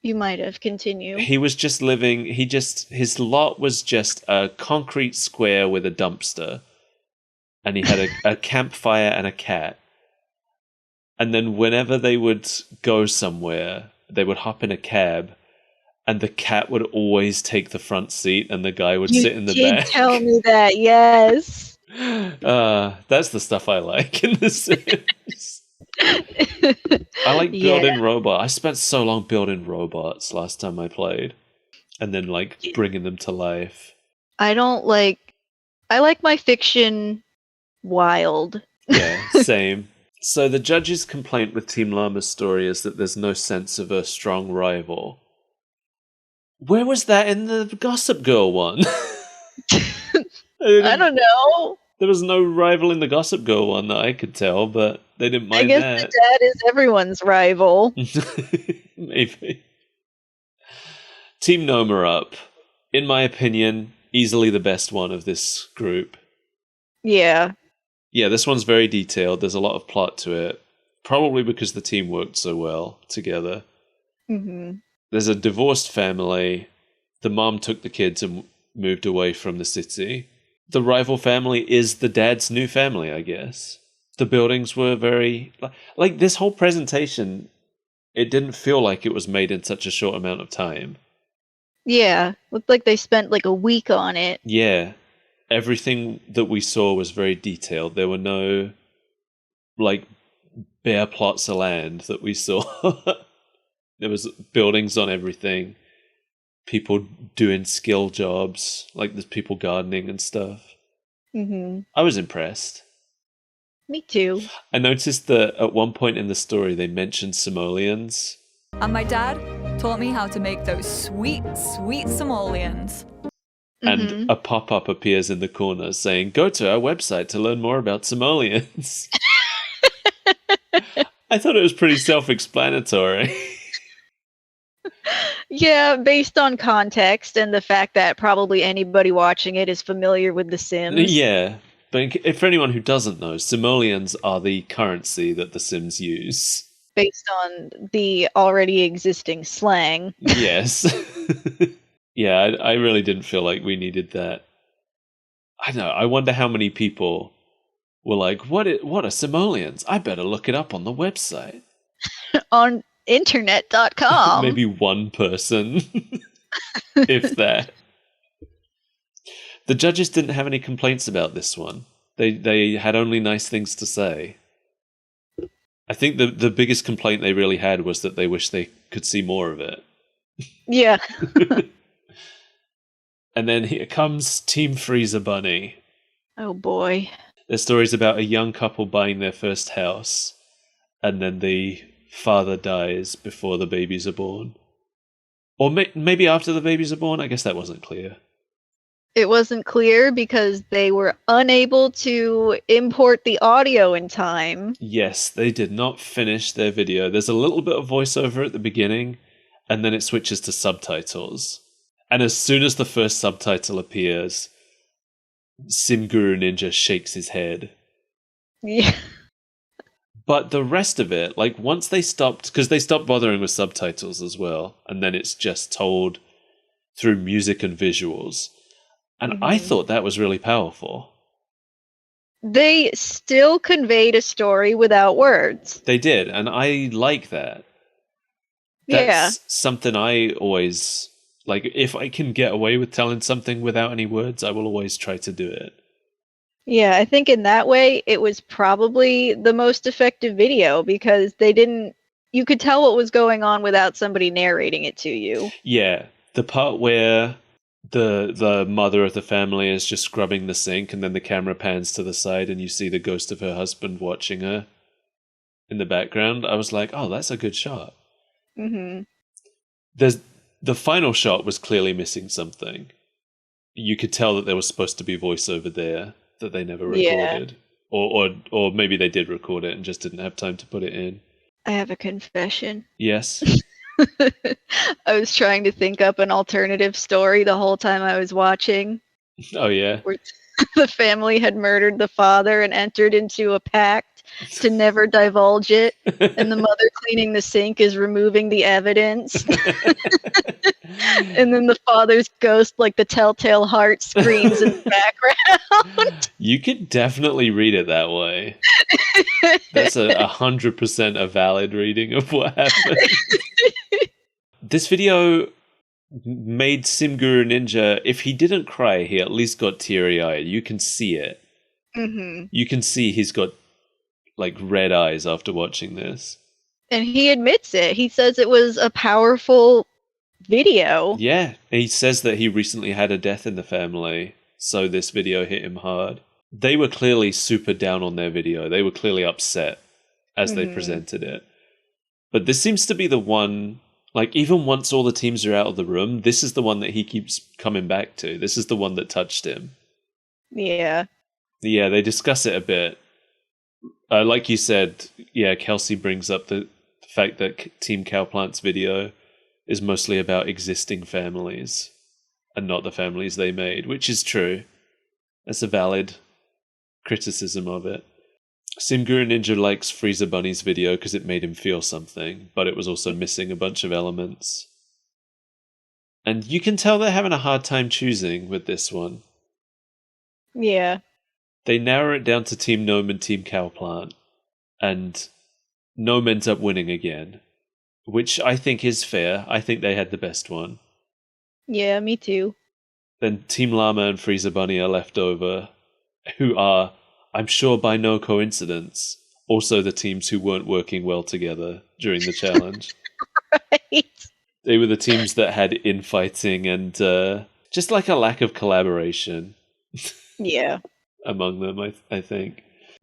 You might have. Continue. He was just living... His lot was just a concrete square with a dumpster. And he had a campfire and a cat. And then whenever they would go somewhere, they would hop in a cab, and the cat would always take the front seat, and the guy would sit in the back. You tell me that, yes. That's the stuff I like in The Sims. I like building robots. I spent so long building robots last time I played, and then bringing them to life. I like my fiction wild. Yeah, same. So the judge's complaint with Team Llama's story is that there's no sense of a strong rival. Where was that in the Gossip Girl one? I don't know. There was no rival in the Gossip Girl one that I could tell, but they didn't mind I guess that. the dad is everyone's rival. Maybe. Team Gnome are up. In my opinion, easily the best one of this group. Yeah. Yeah, this one's very detailed. There's a lot of plot to it. Probably because the team worked so well together. Mm-hmm. There's a divorced family. The mom took the kids and moved away from the city. The rival family is the dad's new family, I guess. The buildings were very... Like, this whole presentation, it didn't feel like it was made in such a short amount of time. Yeah. Looked like they spent like a week on it. Yeah. Everything that we saw was very detailed. There were no, like, bare plots of land that we saw. There was buildings on everything. People doing skill jobs. Like, there's people gardening and stuff. Mm-hmm. I was impressed. Me too. I noticed that at one point in the story they mentioned simoleons. And my dad taught me how to make those sweet, sweet simoleons. And a pop-up appears in the corner saying, "Go to our website to learn more about simoleons." I thought it was pretty self-explanatory. Yeah, based on context and the fact that probably anybody watching it is familiar with The Sims. Yeah, but for anyone who doesn't know, simoleons are the currency that the Sims use. Based on the already existing slang. Yes. Yeah, I really didn't feel like we needed that. I don't know, I wonder how many people were like, what are simoleons? I better look it up on the website. On internet.com. Maybe one person, if that. The judges didn't have any complaints about this one. They had only nice things to say. I think the biggest complaint they really had was that they wish they could see more of it. Yeah. And then here comes Team Freezer Bunny. Oh boy. Their story's about a young couple buying their first house, and then the father dies before the babies are born. Or maybe after the babies are born? I guess that wasn't clear. It wasn't clear because they were unable to import the audio in time. Yes, they did not finish their video. There's a little bit of voiceover at the beginning, and then it switches to subtitles. And as soon as the first subtitle appears, Sim Guru Ninja shakes his head. Yeah. But the rest of it, like once they stopped, because they stopped bothering with subtitles as well, and then it's just told through music and visuals. And I thought that was really powerful. They still conveyed a story without words. They did, and I like that. That's something I always... Like, if I can get away with telling something without any words, I will always try to do it. Yeah, I think in that way, it was probably the most effective video because you could tell what was going on without somebody narrating it to you. Yeah, the part where the mother of the family is just scrubbing the sink and then the camera pans to the side and you see the ghost of her husband watching her in the background, I was like, oh, that's a good shot. Mm-hmm. The final shot was clearly missing something. You could tell that there was supposed to be voiceover there that they never recorded. Yeah. Or maybe they did record it and just didn't have time to put it in. I have a confession. Yes. I was trying to think up an alternative story the whole time I was watching. Oh, yeah. Where the family had murdered the father and entered into a pact to never divulge it, and the mother cleaning the sink is removing the evidence. And then the father's ghost, like the telltale heart, screams in the background. You could definitely read it that way. That's 100% a valid reading of what happened. This video made Sim Guru Ninja, if he didn't cry, he at least got teary-eyed. You can see it. Mm-hmm. You can see he's got like red eyes after watching this. And he admits it. He says it was a powerful video. Yeah, he says that he recently had a death in the family, so this video hit him hard. They were clearly super down on their video. They were clearly upset as they presented it. But this seems to be the one Like, even once all the teams are out of the room, this is the one that he keeps coming back to. This is the one that touched him. Yeah. Yeah, they discuss it a bit. Like you said, yeah, Kelsey brings up the fact that Team Cowplant's video is mostly about existing families and not the families they made, which is true. That's a valid criticism of it. Simguru Ninja likes Frieza Bunny's video because it made him feel something, but it was also missing a bunch of elements. And you can tell they're having a hard time choosing with this one. Yeah. They narrow it down to Team Gnome and Team Cowplant, and Gnome ends up winning again, which I think is fair. I think they had the best one. Yeah, me too. Then Team Llama and Frieza Bunny are left over, who are, I'm sure by no coincidence, also the teams who weren't working well together during the challenge. Right. They were the teams that had infighting and just like a lack of collaboration. Yeah. Among them, I think.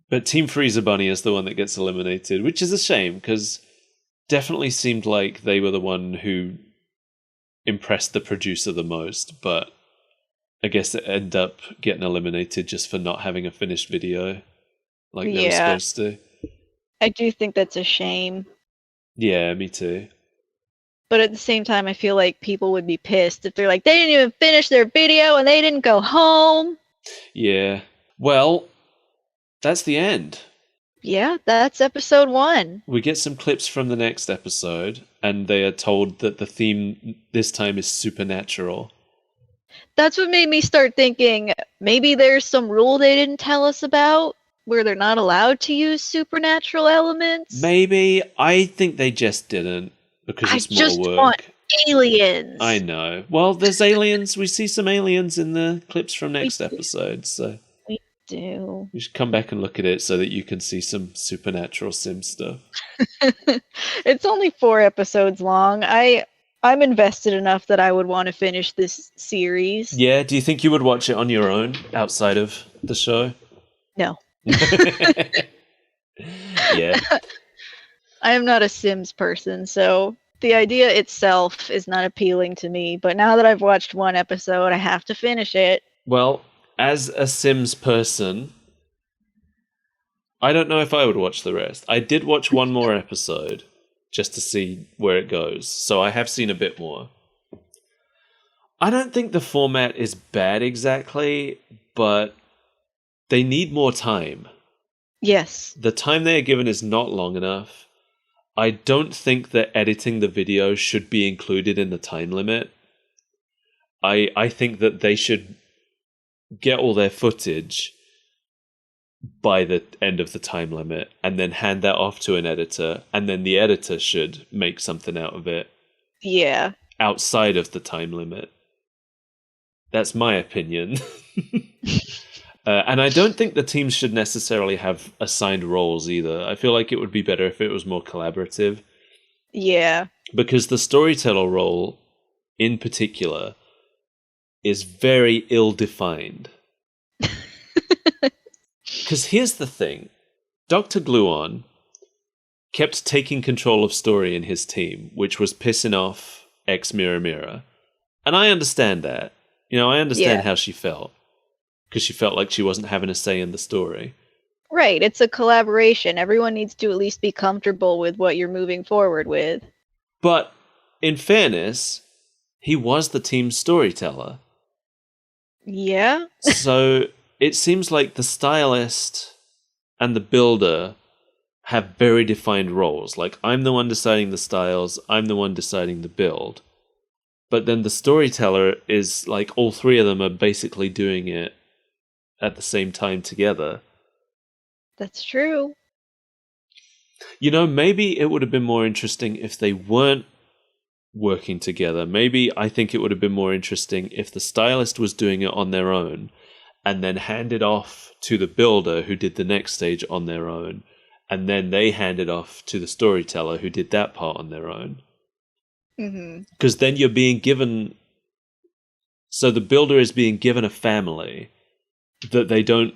But Team Frieza Bunny is the one that gets eliminated, which is a shame, because definitely seemed like they were the one who impressed the producer the most, but I guess it ended up getting eliminated just for not having a finished video like they were supposed to. I do think that's a shame. Yeah, me too. But at the same time, I feel like people would be pissed if they're like, they didn't even finish their video and they didn't go home. Yeah. Well, that's the end. Yeah, that's episode 1. We get some clips from the next episode, and they are told that the theme this time is supernatural. That's what made me start thinking maybe there's some rule they didn't tell us about where they're not allowed to use supernatural elements. Maybe. I think they just didn't because it's more just work. Want aliens. I know. Well, there's aliens. We see some aliens in the clips from next episode, so we do. You should come back and look at it so that you can see some supernatural sim stuff. It's only 4 episodes long. I'm invested enough that I would want to finish this series. Yeah, do you think you would watch it on your own outside of the show? No. Yeah. I am not a Sims person, so the idea itself is not appealing to me, but now that I've watched 1 episode, I have to finish it. Well, as a Sims person, I don't know if I would watch the rest. I did watch 1 more episode just to see where it goes, so I have seen a bit more. I don't think the format is bad exactly, but they need more time. Yes. The time they are given is not long enough. I don't think that editing the video should be included in the time limit. I think that they should get all their footage by the end of the time limit and then hand that off to an editor, and then the editor should make something out of it. Yeah. Outside of the time limit. That's my opinion. And I don't think the teams should necessarily have assigned roles either. I feel like it would be better if it was more collaborative. Yeah. Because the storyteller role, in particular, is very ill-defined. Because here's the thing. Dr. Gluon kept taking control of story in his team, which was pissing off ex-Mirror Mirror. And I understand that. You know, I understand how she felt. Because she felt like she wasn't having a say in the story. Right, it's a collaboration. Everyone needs to at least be comfortable with what you're moving forward with. But, in fairness, he was the team's storyteller. Yeah? So, it seems like the stylist and the builder have very defined roles. Like, I'm the one deciding the styles, I'm the one deciding the build. But then the storyteller is like, all 3 of them are basically doing it at the same time together. That's true. You know, maybe it would have been more interesting if they weren't working together. Maybe I think it would have been more interesting if the stylist was doing it on their own and then handed off to the builder who did the next stage on their own, and then they handed off to the storyteller who did that part on their own. Because then you're being given... So the builder is being given a family that they don't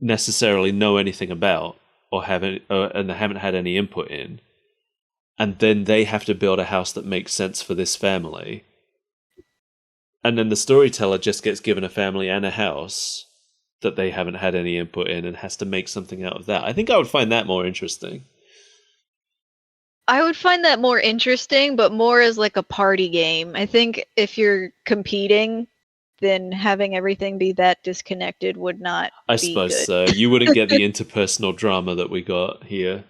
necessarily know anything about or haven't had any input in. and then they have to build a house that makes sense for this family. And then the storyteller just gets given a family and a house that they haven't had any input in and has to make something out of that. I think I would find that more interesting. I would find that more interesting, but more as like a party game. I think if you're competing, then having everything be that disconnected would not I be suppose good. so. You wouldn't get the interpersonal drama that we got here.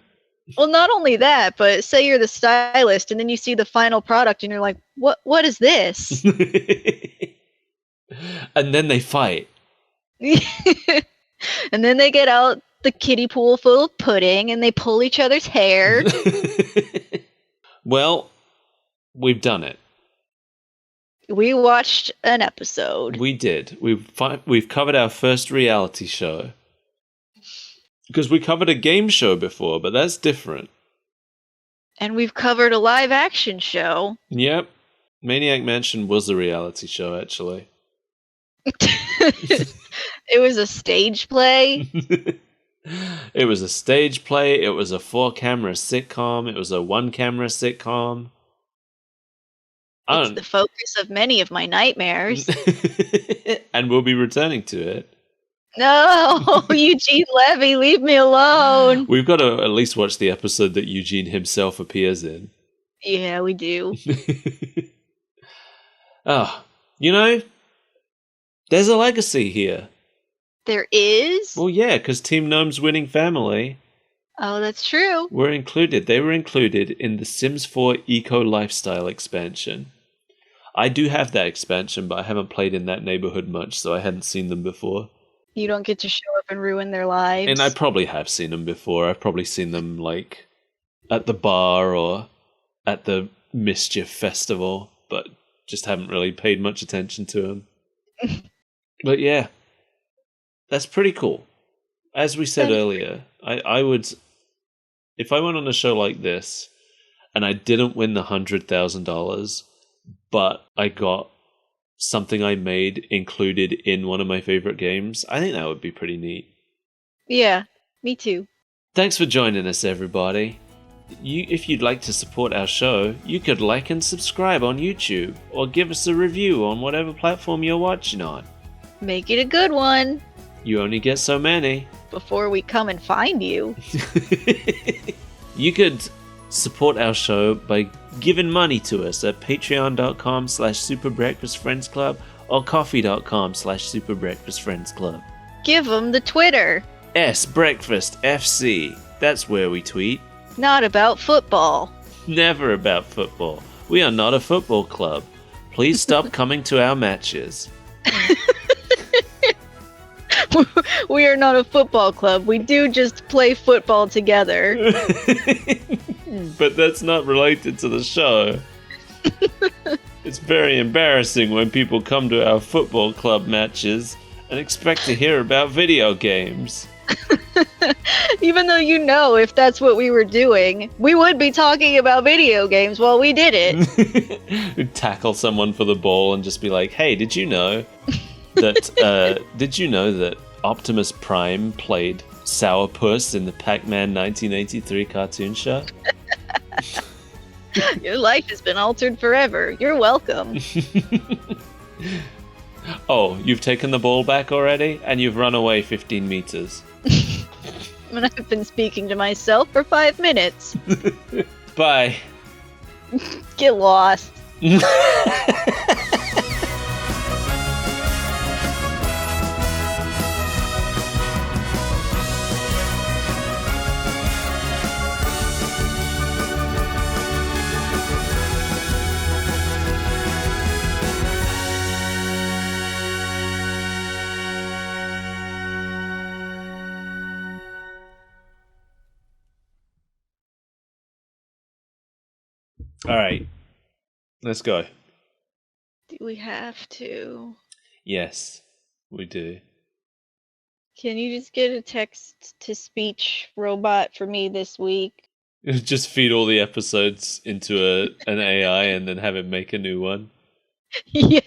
Well, not only that, but say you're the stylist and then you see the final product and you're like, what is this? And then they fight. And then they get out the kiddie pool full of pudding and they pull each other's hair. Well, we've done it. We watched an episode. We did. We've covered our first reality show. Because we covered a game show before, but that's different. And we've covered a live action show. Yep. Maniac Mansion was a reality show, actually. It was a stage play. It was a stage play. It was a 4-camera sitcom. It was a 1-camera sitcom. It's the focus of many of my nightmares. And we'll be returning to it. No, Eugene Levy, leave me alone. We've got to at least watch the episode that Eugene himself appears in. Yeah, we do. Oh, you know, there's a legacy here. There is? Well, yeah, because Team Gnome's winning family. Oh, that's true. Were included. They were included in the Sims 4 Eco Lifestyle expansion. I do have that expansion, but I haven't played in that neighborhood much, so I hadn't seen them before. You don't get to show up and ruin their lives. And I probably have seen them before. I've probably seen them, like, at the bar or at the Mischief Festival, but just haven't really paid much attention to them. But yeah, that's pretty cool. As we said earlier, I would, if I went on a show like this and I didn't win the $100,000, but I got something I made included in one of my favorite games, I think that would be pretty neat. Yeah, me too. Thanks for joining us, everybody. If you'd like to support our show, you could like and subscribe on YouTube, or give us a review on whatever platform you're watching on. Make it a good one. You only get so many. Before we come and find you. You could support our show by giving money to us at patreon.com/superbreakfastfriendsclub or coffee.com/superbreakfastfriendsclub. Give them the Twitter. @breakfastfc. That's where we tweet. Not about football. Never about football. We are not a football club. Please stop coming to our matches. We are not a football club. We do just play football together. But that's not related to the show. It's very embarrassing when people come to our football club matches and expect to hear about video games. Even though you know if that's what we were doing, we would be talking about video games while we did it. We'd tackle someone for the ball and just be like, hey, did you know that Optimus Prime played Sourpuss in the Pac-Man 1983 cartoon show? Your life has been altered forever. You're welcome. Oh, you've taken the ball back already? And you've run away 15 meters. And I've been speaking to myself for 5 minutes. Bye. Get lost. All right. Let's go. Do we have to? Yes, we do. Can you just get a text-to-speech robot for me this week? Just feed all the episodes into an AI and then have it make a new one. Yes.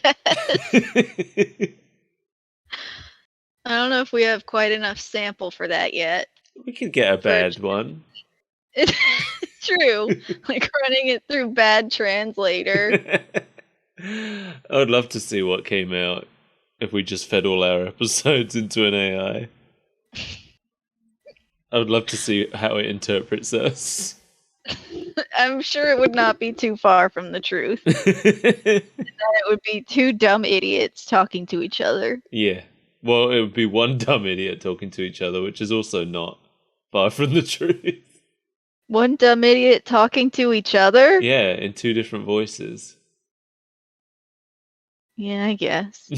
I don't know if we have quite enough sample for that yet. We could get a bad one. true. Like running it through bad translator. I would love to see what came out if we just fed all our episodes into an AI. I would love to see how it interprets us. I'm sure it would not be too far from the truth. It would be two dumb idiots talking to each other. Yeah. Well, it would be one dumb idiot talking to each other, which is also not far from the truth. One dumb idiot talking to each other? Yeah, in two different voices. Yeah, I guess.